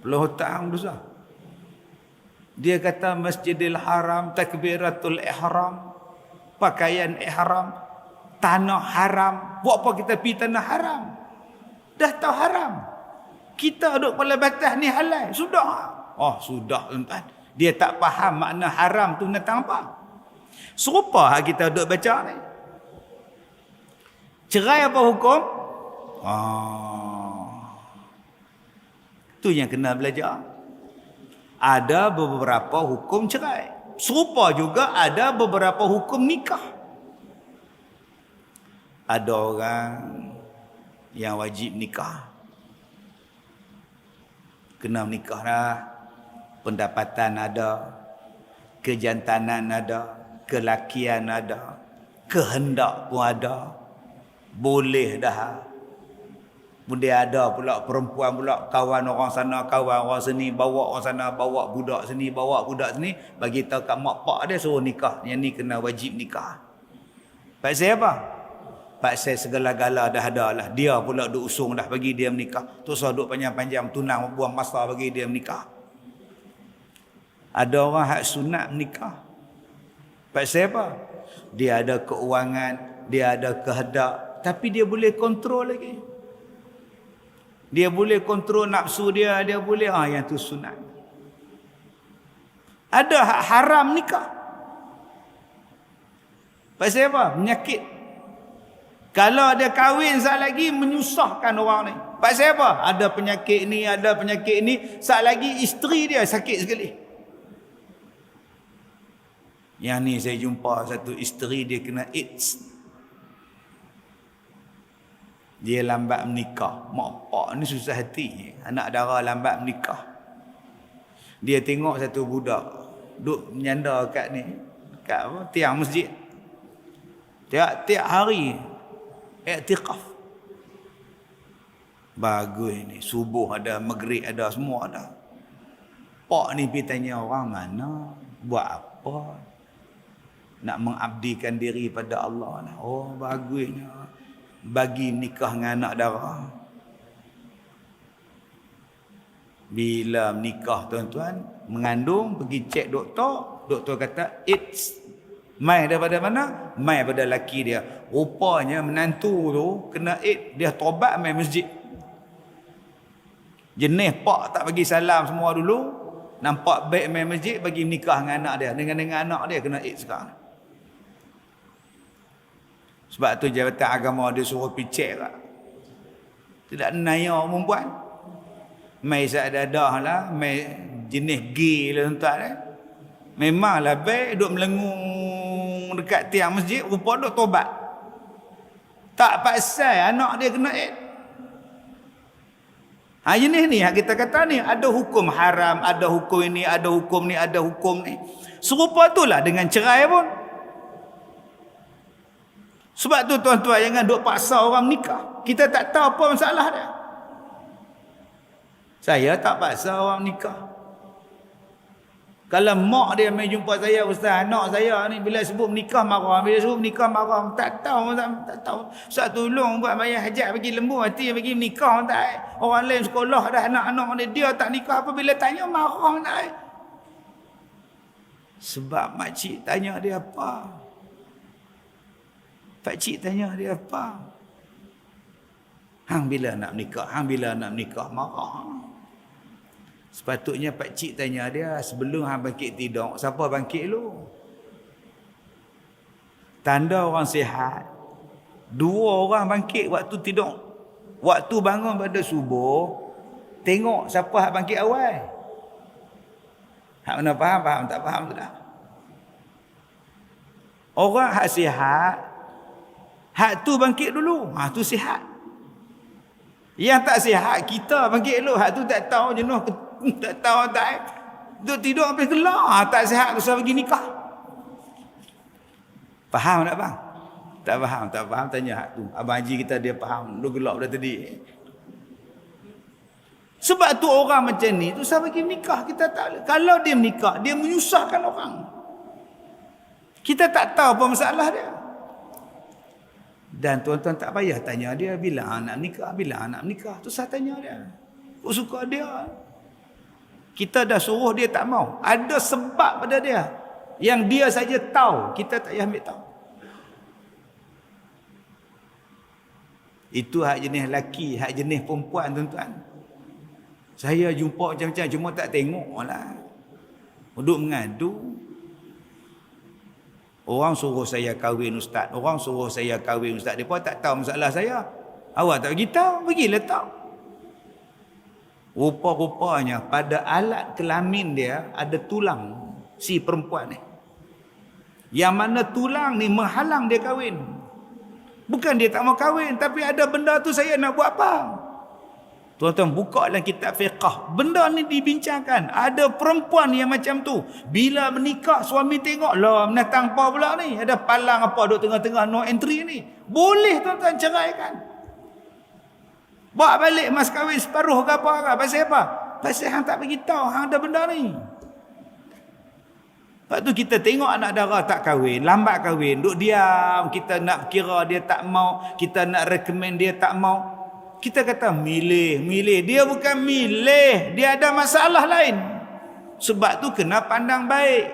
Speaker 1: Peluh hutang dosa. Dia kata Masjidil Haram, takbiratul ihram, pakaian ihram, tanah haram. Buat apa kita pergi tanah haram? Dah tahu haram.
Speaker 2: Kita duduk pada batas ni halal. Sudah. Oh, sudah tuan-tuan. Dia tak faham makna haram tu tentang apa. Serupa kita duduk baca ni. Cerai apa hukum? Tu yang kena belajar. Ada beberapa hukum cerai. Serupa juga ada beberapa hukum nikah. Ada orang yang wajib nikah. Kena menikah dah. Pendapatan ada. Kejantanan ada. Kelakian ada. Kehendak pun ada. Boleh dah. Kemudian ada pula perempuan pula, kawan orang sana, kawan orang sini, bawa orang sana, bawa budak sini, bawa budak sini, bagi tahu kat mak pak dia suruh nikah. Yang ni kena wajib nikah. Pak saya apa? Pak saya segala-gala dah ada lah. Dia pula duk usung dah bagi dia menikah. Terus duk panjang-panjang tunang buang masa bagi dia menikah. Ada orang hak sunat menikah. Pak saya apa? Dia ada keuangan, dia ada kehendak, tapi dia boleh kontrol lagi. Dia boleh kontrol nafsu dia boleh. Yang tu sunat. Ada hak haram nikah. Pasal apa? Penyakit. Kalau dia kahwin sat lagi, menyusahkan orang ni. Pasal apa? Ada penyakit ni, ada penyakit ni. Sat lagi isteri dia sakit sekali. Yang ni saya jumpa satu isteri dia kena AIDS. Dia lambat menikah. Mak pak ni susah hati. Anak dara lambat menikah. Dia tengok satu budak duk menyanda kat ni, kat apa? Tiang masjid. Tiap hari iktikaf. Bagus ni. Subuh ada, maghrib ada, semua ada. Pak ni pergi tanya orang, mana? Buat apa? Nak mengabdikan diri pada Allah lah. Oh, bagusnya. Bagi nikah dengan anak dara. Bila menikah tuan-tuan, mengandung, pergi cek doktor, doktor kata AIDS. Mai daripada mana? Mai daripada laki dia. Rupanya menantu tu kena AIDS, dia tobat mai masjid. Jenis pak tak bagi salam semua dulu, nampak baik mai masjid, bagi menikah dengan anak dia. Dengan anak dia kena AIDS sekarang. Sebab tu Jabatan Agama dia suruh picek lah. Tidak naya perempuan. Mai seadadah lah. Mai jenis gay lah tuan-tuan eh. Memanglah baik duduk melengung dekat tiang masjid. Rupa duduk tobat. Tak pasal anak dia kena AIDS. Jenis ni yang kita kata ni. Ada hukum haram. Ada hukum ini. Ada hukum ni. Ada hukum ni. Serupa tu lah dengan cerai pun. Sebab tu tuan-tuan jangan duk paksa orang nikah. Kita tak tahu apa masalah dia. Saya tak paksa orang nikah. Kalau mak dia mai jumpa saya, ustaz, anak saya ni bila sebut menikah marah, bila sebut menikah marah, tak tahu. Ustaz tolong buat bayar hajat bagi lembu mati bagi menikah tak. Orang lain sekolah dah anak-anak dia tak nikah, apa bila tanya marah tak. Sebab makcik tanya dia apa? Pakcik tanya dia apa? Hang bila nak menikah? Hang bila nak menikah? Marah. Sepatutnya pakcik tanya dia sebelum hang bangkit tidur. Siapa bangkit lu? Tanda orang sihat. 2 orang bangkit waktu tidur. Waktu bangun pada subuh. Tengok siapa hak bangkit awal. Hak mana faham? Faham tak faham tu dah. Orang hak sihat. Hak tu bangkit dulu. Tu sihat. Yang tak sihat, kita bangkit dulu. Hak tu tak tahu jenuh. Tak tahu tak. Duk tidur sampai kelar. Tak sihat tu saya pergi nikah. Faham tak bang? Tak faham. Tak faham tanya hak tu. Abang Haji kita dia faham. Lu gelap dah tadi. Sebab tu orang macam ni tu saya pergi nikah. Kita tak boleh. Kalau dia menikah, dia menyusahkan orang. Kita tak tahu apa masalah dia. Dan tuan-tuan tak payah tanya dia bila anak nikah, bila anak nikah. Tu saya tanya dia. Kau suka dia. Kita dah suruh dia tak mau. Ada sebab pada dia. Yang dia saja tahu. Kita tak payah ambil tahu. Itu hak jenis lelaki, hak jenis perempuan tuan-tuan.
Speaker 1: Saya jumpa macam-macam, cuma tak tengok lah. Duduk mengadu. Orang suruh saya kahwin ustaz. Orang suruh saya kahwin ustaz. Mereka tak tahu masalah saya. Awak tak beritahu, pergilah tahu. Rupa-rupanya pada alat kelamin dia ada tulang si perempuan ni. Yang mana tulang ni menghalang dia kahwin. Bukan dia tak mau kahwin, tapi ada benda tu saya nak buat apa? Tuan-tuan buka dalam kitab fiqh. Benda ni dibincangkan. Ada perempuan yang macam tu. Bila menikah, suami tengok, lah menatang apa pula ni? Ada palang apa duduk tengah-tengah no entry ni. Boleh tuan-tuan ceraikan. Bawa balik mas kahwin separuh ke apa ke? Pasal apa? Pasal hang tak beritahu, hang ada benda ni. Lepas tu kita tengok anak dara tak kahwin, lambat kahwin, duduk diam, kita nak kira dia tak mau, kita nak recommend dia tak mau. Kita kata milih. Dia bukan milih, dia ada masalah lain. Sebab tu kena pandang baik.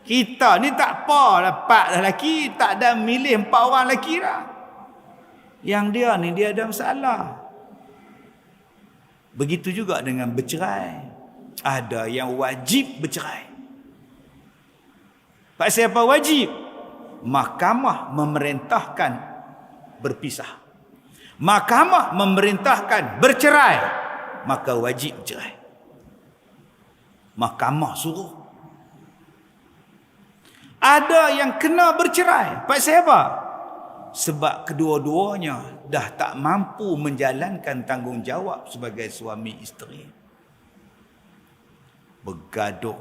Speaker 1: Kita ni tak apa lah, 4 lelaki, tak ada milih 4 orang lelaki dah. Yang dia ni dia ada masalah. Begitu juga dengan bercerai. Ada yang wajib bercerai. Pasal apa wajib? Mahkamah memerintahkan berpisah. Mahkamah memerintahkan bercerai, maka wajib bercerai. Mahkamah suruh. Ada yang kena bercerai. Pasal apa? Sebab kedua-duanya dah tak mampu menjalankan tanggungjawab sebagai suami isteri. Bergaduh,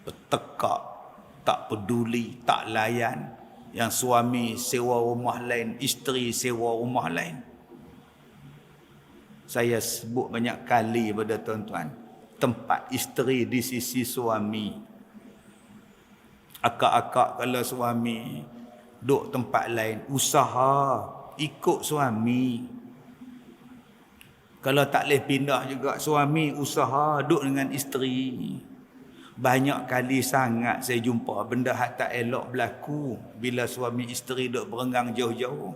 Speaker 1: bertekak, tak peduli, tak layan. Yang suami sewa rumah lain, isteri sewa rumah lain. Saya sebut banyak kali pada tuan-tuan, tempat isteri di sisi suami. Akak-akak kalau suami duduk tempat lain, usaha ikut suami. Kalau tak boleh pindah juga, suami usaha duduk dengan isteri. Banyak kali sangat saya jumpa benda hak tak elok berlaku bila suami isteri duk berenggang jauh-jauh.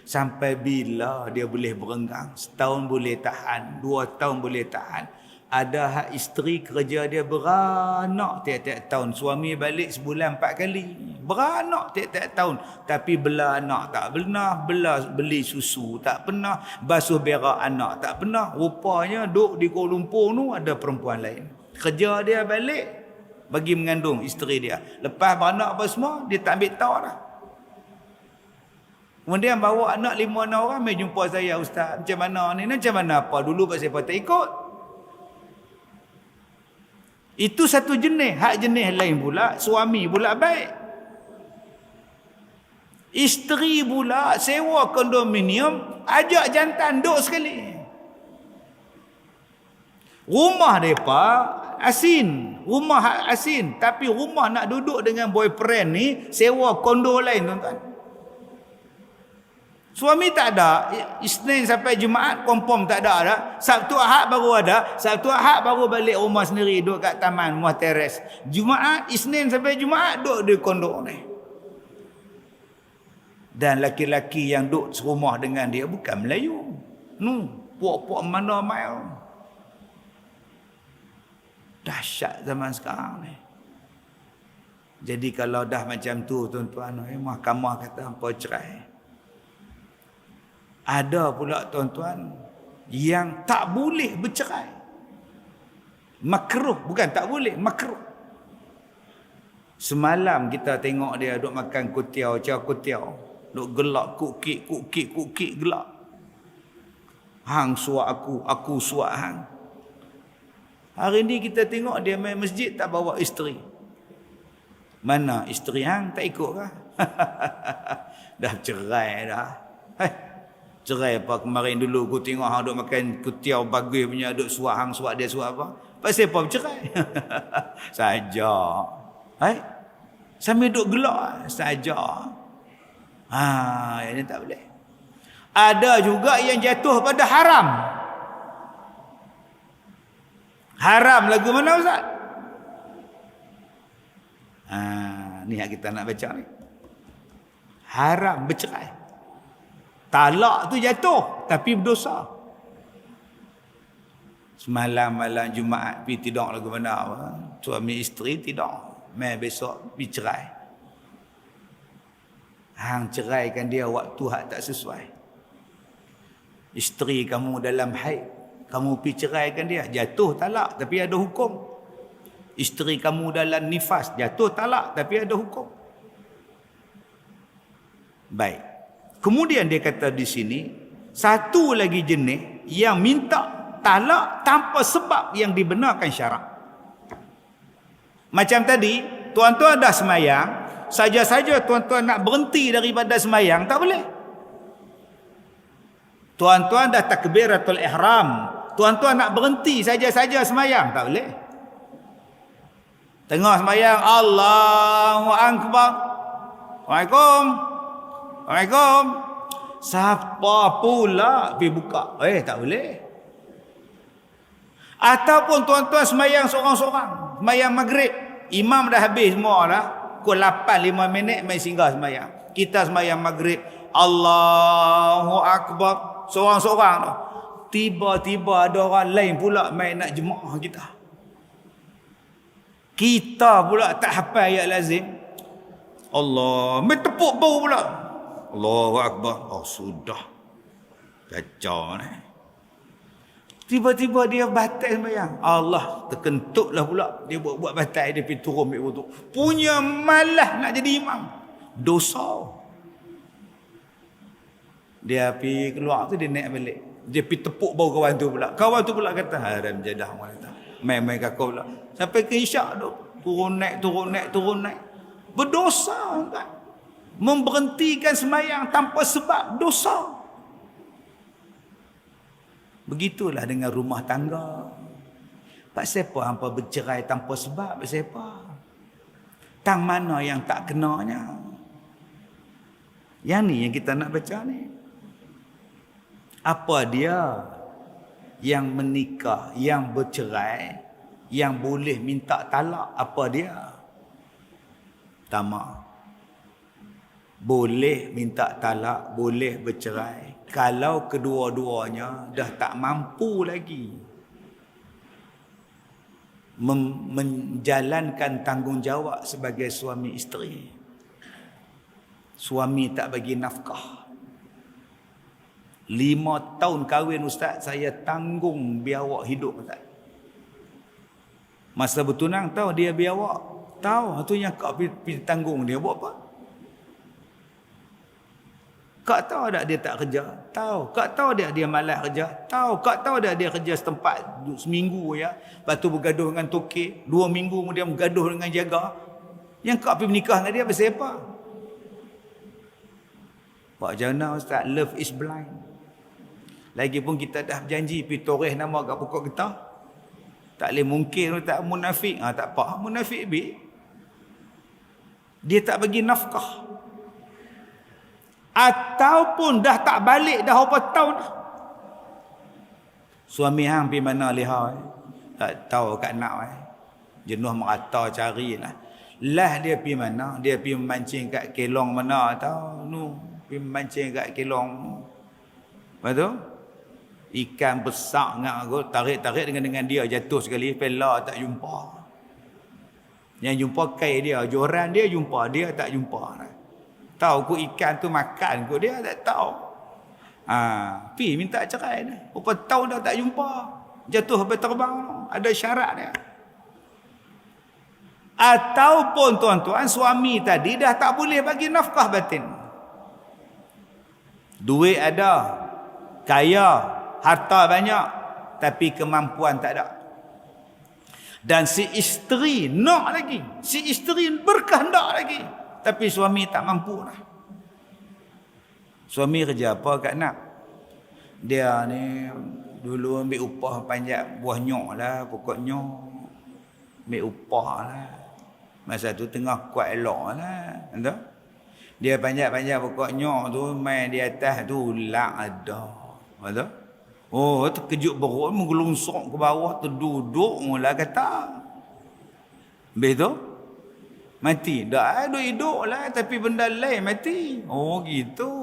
Speaker 1: Sampai bila dia boleh berenggang? Setahun boleh tahan, 2 tahun boleh tahan. Ada hak isteri kerja dia beranak tiap-tiap tahun. Suami balik sebulan 4 kali. Beranak tiap-tiap tahun. Tapi bela anak tak pernah, beli susu tak pernah, basuh berak anak tak pernah. Rupanya duk di Kuala Lumpur tu ada perempuan lain. Kerja dia balik bagi mengandung isteri dia. Lepas beranak apa semua, dia tak ambil tahu dah. Kemudian bawa anak 5-6 orang, mai jumpa saya, ustaz, macam mana ni? Macam mana apa? Dulu pasal apa tak ikut? Itu satu jenis. Hak jenis lain pula, suami pula baik. Isteri pula sewa kondominium, ajak jantan duduk sekali. Rumah mereka asin, rumah asin, tapi rumah nak duduk dengan boyfriend ni sewa kondo lain, tuan-tuan. Suami tak ada, Isnin sampai Jumaat confirm tak ada dah. Sabtu Ahad baru ada, Sabtu Ahad baru balik rumah sendiri, duduk kat taman, rumah teres. Jumaat, Isnin sampai Jumaat duduk di kondo ni. Dan laki-laki yang duduk serumah dengan dia bukan Melayu. Puak-puak mana mai. Dahsyat zaman sekarang ni. Jadi kalau dah macam tu, tuan-tuan, mahkamah kata hampa cerai. Ada pula tuan-tuan yang tak boleh bercerai. Makruh, bukan tak boleh, makruh. Semalam kita tengok dia duk makan kutiau, duk gelak kukik gelak. Hang suak aku suak hang. Hari ni kita tengok dia main masjid tak bawa isteri. Mana isteri hang tak ikut kah? Dah cerai dah. Cerai apa kemarin dulu aku tengok hang duk makan kutiau bagus punya, duk suak hang suak dia suak apa? Pasal apa bercerai? Saja. Sambil duk gelak saja. Yang ni tak boleh. Ada juga yang jatuh pada haram. Haram lagu mana ustaz? Ni yang kita nak baca ni. Haram bercerai. Talak tu jatuh tapi berdosa.
Speaker 2: Semalam malam Jumaat pergi tidur lagu mana apa. Suami isteri tidur. Mai besok pergi cerai. Hang ceraikan dia waktu hak tak sesuai. Isteri kamu dalam haid, kamu pergi ceraikan dia, jatuh talak tapi ada hukum. Isteri kamu dalam nifas, jatuh talak tapi ada hukum. Baik. Kemudian dia kata di sini, satu lagi jenis yang minta talak tanpa sebab yang dibenarkan syarak. Macam tadi, tuan-tuan dah semayang, saja-saja tuan-tuan nak berhenti daripada semayang, tak boleh. Tuan-tuan dah takbiratul ihram, tuan-tuan nak berhenti saja-saja semayang, tak boleh. Tengah semayang, Allahu Akbar, Waalaikum, Waalaikum. Siapa pula pergi buka? Tak boleh. Ataupun tuan-tuan semayang seorang-seorang, semayang maghrib, imam dah habis semua dah, pukul 8:05 main singgah semayang. Kita semayang maghrib, Allahu Akbar, seorang-seorang dah. Tiba-tiba ada orang lain pula main nak jemaah kita. Kita pula tak hafal ayat lazim. Allah, main tepuk bau pula. Allahu Akbar. Oh sudah. Kacau ni. Tiba-tiba dia batal sembahyang. Allah terkentutlah pula. Dia buat batal, dia pergi turun ambil wuduk. Punya malas nak jadi imam. Dosa. Dia pergi keluar tu, dia naik balik. Dia pergi tepuk bau kawan tu pula. Kawan tu pula kata, haram jadah orang kata. Main-main kakau pula. Sampai ke isyak tu. Turun naik, turun naik, turun naik. Berdosa kan. Memberhentikan sembahyang tanpa sebab dosa. Begitulah dengan rumah tangga. Pak siapa hampa bercerai tanpa sebab? Pak siapa? Tang mana yang tak kenanya? Yang ni yang kita nak baca ni. Apa dia yang menikah, yang bercerai, yang boleh minta talak? Apa dia? Pertama, boleh minta talak, boleh bercerai kalau kedua-duanya dah tak mampu lagi menjalankan tanggungjawab sebagai suami isteri. Suami tak bagi nafkah. 5 tahun kahwin ustaz, saya tanggung biawak hidup ustaz. Masa bertunang tahu dia biawak, tahu tu yang kau pergi tanggung dia buat apa? Kau tahu tak dia tak kerja? Tahu. Kau tahu dia malas kerja? Tahu. Kau tahu tak dia kerja setempat seminggu ya. Lepas tu bergaduh dengan tokek. 2 minggu kemudian bergaduh dengan jaga. Yang kau pergi menikah dengan dia pasal apa? Pak Jana ustaz, love is blind. Lagipun kita dah berjanji pergi toreh nama kat pokok getah. Tak boleh mungkin tak munafik. Tak apa. Munafik bi. Dia tak bagi nafkah. Ataupun dah tak balik dah berapa tahun dah. Suami hang pergi mana lihat tak tahu kat nak jenuh merata carilah. Lah dia pergi mana? Dia pergi memancing kat kelong mana tahu nu, pergi memancing kat kelong. Lepas tu ikan besar ngak aku tarik-tarik dengan dia jatuh sekali pela tak jumpa. Yang jumpa kai dia, joran dia jumpa, dia tak jumpa. Tahu ku ikan tu makan ku dia tak tahu. Pi minta cerai dah. Berapa tahun dah tak jumpa. Jatuh habis terbang. Ada syarat dia. Ataupun tuan-tuan suami tadi dah tak boleh bagi nafkah batin. Duit ada, kaya, harta banyak, tapi kemampuan tak ada. Dan si isteri nak lagi. Si isteri berkehendak lagi. Tapi suami tak mampu lah. Suami kerja apa kat nak? Dia ni dulu ambil upah panjat buah nyok lah. Pokok nyok. Ambil upah lah. Masa tu tengah kuat elok lah. Entah? Dia panjat-panjat pokok nyok tu. Main di atas tu lak ada. Entah? Oh terkejut berut. Menggelunsuk ke bawah. Terduduk mula kata. Habis tu? Mati. Dah hidup lah. Tapi benda lain mati. Oh gitu.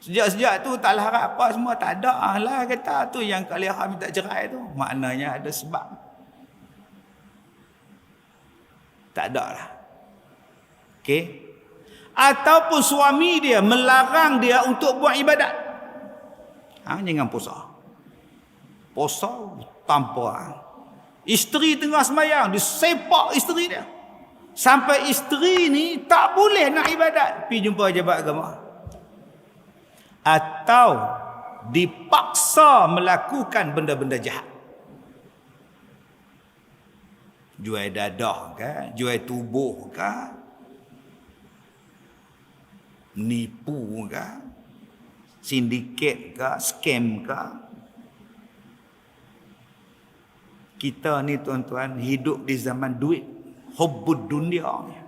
Speaker 2: Sejak-sejak tu tak harap apa semua, tak ada lah kata tu yang Kak Leha minta cerai tu. Maknanya ada sebab. Tak ada lah. Okey. Ataupun suami dia melarang dia untuk buat ibadat. Jangan puasa. Puasa tanpa. Isteri tengah sembahyang, disepak isteri dia. Sampai isteri ni tak boleh nak ibadat. Pergi jumpa pejabat agama. Atau dipaksa melakukan benda-benda jahat. Jual dadah ke, jual tubuh ke, nipu ke, sindiket ke, scam ke. Kita ni tuan-tuan hidup di zaman duit, hubbud dunia ni.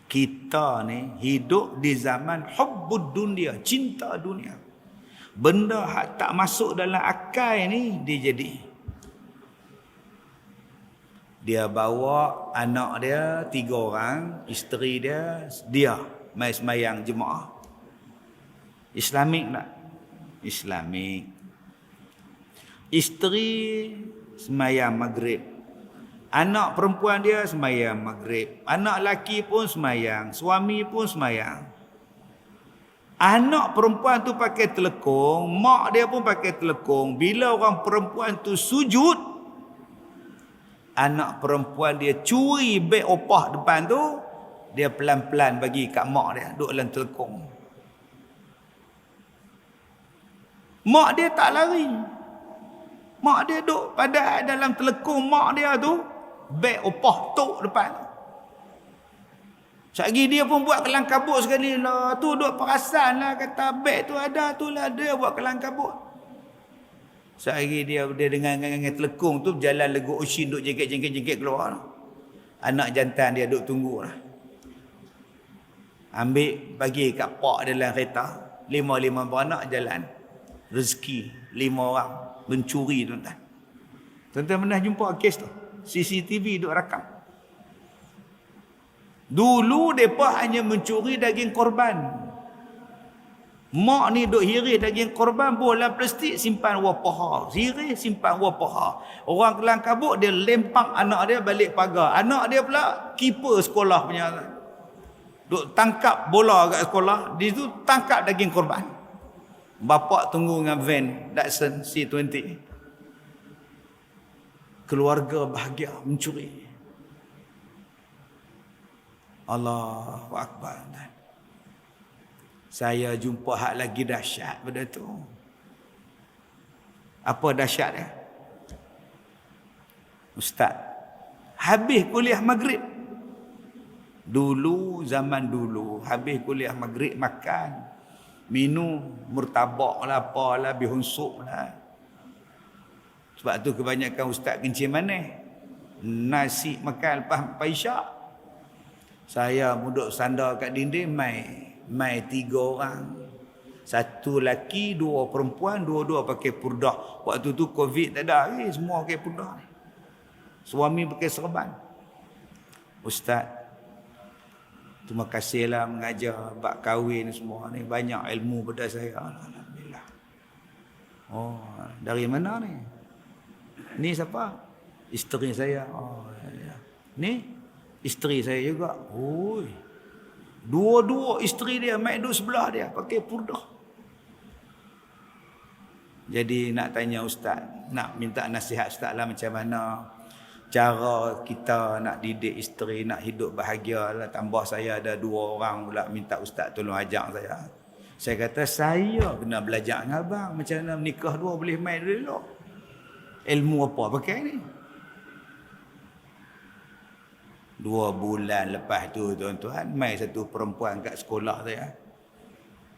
Speaker 2: Kita ni hidup di zaman hubbud dunia, cinta dunia. Benda hak tak masuk dalam akal ni dia jadi. Dia bawa anak dia 3 orang, isteri dia mai sembahyang jemaah. Islamik tak? Islamik. Isteri sembahyang maghrib. Anak perempuan dia sembahyang maghrib. Anak lelaki pun sembahyang. Suami pun sembahyang. Anak perempuan tu pakai telekung. Mak dia pun pakai telekung. Bila orang perempuan tu sujud, anak perempuan dia curi beg opah depan tu, dia pelan-pelan bagi kat mak dia. Duduk dalam telekung. Mak dia tak lari. Mak dia duduk pada dalam telekung mak dia tu. Beg opah tok depan. Sekali dia pun buat kelang kabut sekali lah. Tu duk perasan lah kata beg tu ada tu lah. Dia buat kelang kabut. Sekali dia dengan telekung tu berjalan leguk usin duk jengket-jengket keluar. Anak jantan dia duk tunggu lah. Ambil bagi kat pak dalam kereta. 5 beranak jalan. Rezeki 5 orang mencuri tuan-tuan. Tuan-tuan pernah jumpa kes tu? CCTV duk rakam. Dulu mereka hanya mencuri daging korban. Mak ni duk hiris daging korban bola plastik simpan wapaha. Hiris simpan wapaha. Orang kelang kabut dia lempang anak dia balik pagar. Anak dia pula keeper sekolah punya. Duk tangkap bola kat sekolah. Di situ tangkap daging korban. Bapak tunggu dengan van Datsun C20. Keluarga bahagia mencuri. Allahu Akbar. Saya jumpa hak lagi dahsyat pada tu. Apa dahsyat dia? Ustaz, habis kuliah maghrib. Dulu, zaman dulu, habis kuliah maghrib makan. Minum murtabak lah, apalah, bihunsuk lah. Sebab tu kebanyakan ustaz kencing manis. Nasi makan lepas isyak. Saya duduk sandar kat dinding mai 3 orang. 1 lelaki, 2 perempuan, 2 pakai purdah. Waktu tu Covid tak ada lagi, semua pakai purdah. Suami pakai serban. Ustaz, terima kasihlah mengajar bab kahwin semua ni, banyak ilmu pada saya. Alhamdulillah. Oh, dari mana ni? Ni siapa? Isteri saya. Oh, ya. Ni isteri saya juga. Oi. Dua-dua isteri dia mai duduk sebelah dia pakai purdah. Jadi nak tanya ustaz, nak minta nasihat ustaz lah macam mana cara kita nak didik isteri, nak hidup bahagia lah. Tambah saya ada 2 orang pula minta ustaz tolong ajak saya. Saya kata saya kena belajar dengan abang macam mana menikah 2 boleh main dulu. Ilmu apa pakai ni? 2 bulan lepas tu tuan-tuan, mai 1 perempuan kat sekolah saya.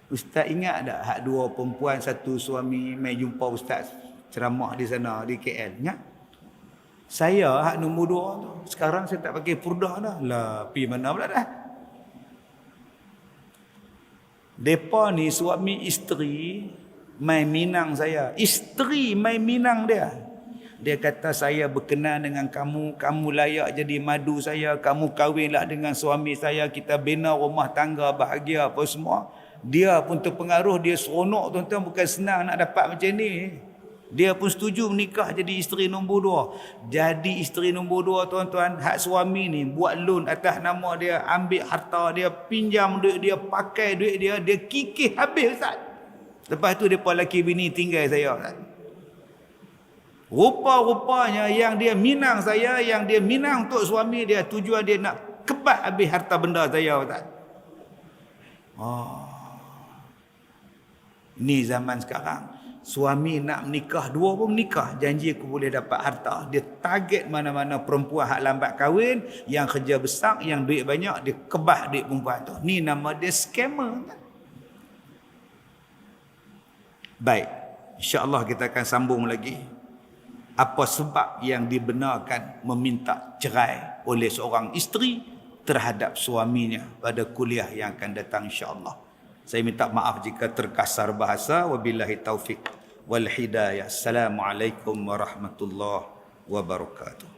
Speaker 2: Ustaz ingat tak hak 2 perempuan 1 suami mai jumpa ustaz ceramah di sana di KL? Ingat? Saya hak nombor 2 tu. Sekarang saya tak pakai purdah dah. Lah, pi mana pula dah? Depa ni suami isteri mai minang saya. Isteri mai minang dia. Dia kata saya berkenan dengan kamu, kamu layak jadi madu saya, kamu kahwinlah dengan suami saya, kita bina rumah tangga bahagia apa semua.
Speaker 1: Dia pun terpengaruh, dia seronok tuan-tuan, bukan senang nak dapat macam ni. Dia pun setuju menikah jadi isteri nombor 2. Jadi isteri nombor 2 tuan-tuan, hak suami ni buat loan atas nama dia, ambil harta dia, pinjam duit dia, pakai duit dia, dia kikih habis Ustaz. Lepas tu depa lelaki bini tinggal saya Ustaz. Rupa-rupanya yang dia minang saya, yang dia minang untuk suami dia, tujuan dia nak kebas habis harta benda saya Ustaz. Ni zaman sekarang. Suami nak menikah, 2 pun menikah, janji aku boleh dapat harta. Dia target mana-mana perempuan hak lambat kahwin, yang kerja besar, yang duit banyak, dia kebas duit perempuan tu. Ni nama dia scammer. Baik, insya-Allah kita akan sambung lagi. Apa sebab yang dibenarkan meminta cerai oleh seorang isteri terhadap suaminya pada kuliah yang akan datang insya-Allah. Saya minta maaf jika terkasar bahasa. Wabillahi taufik wal hidayah. Assalamualaikum warahmatullahi wabarakatuh.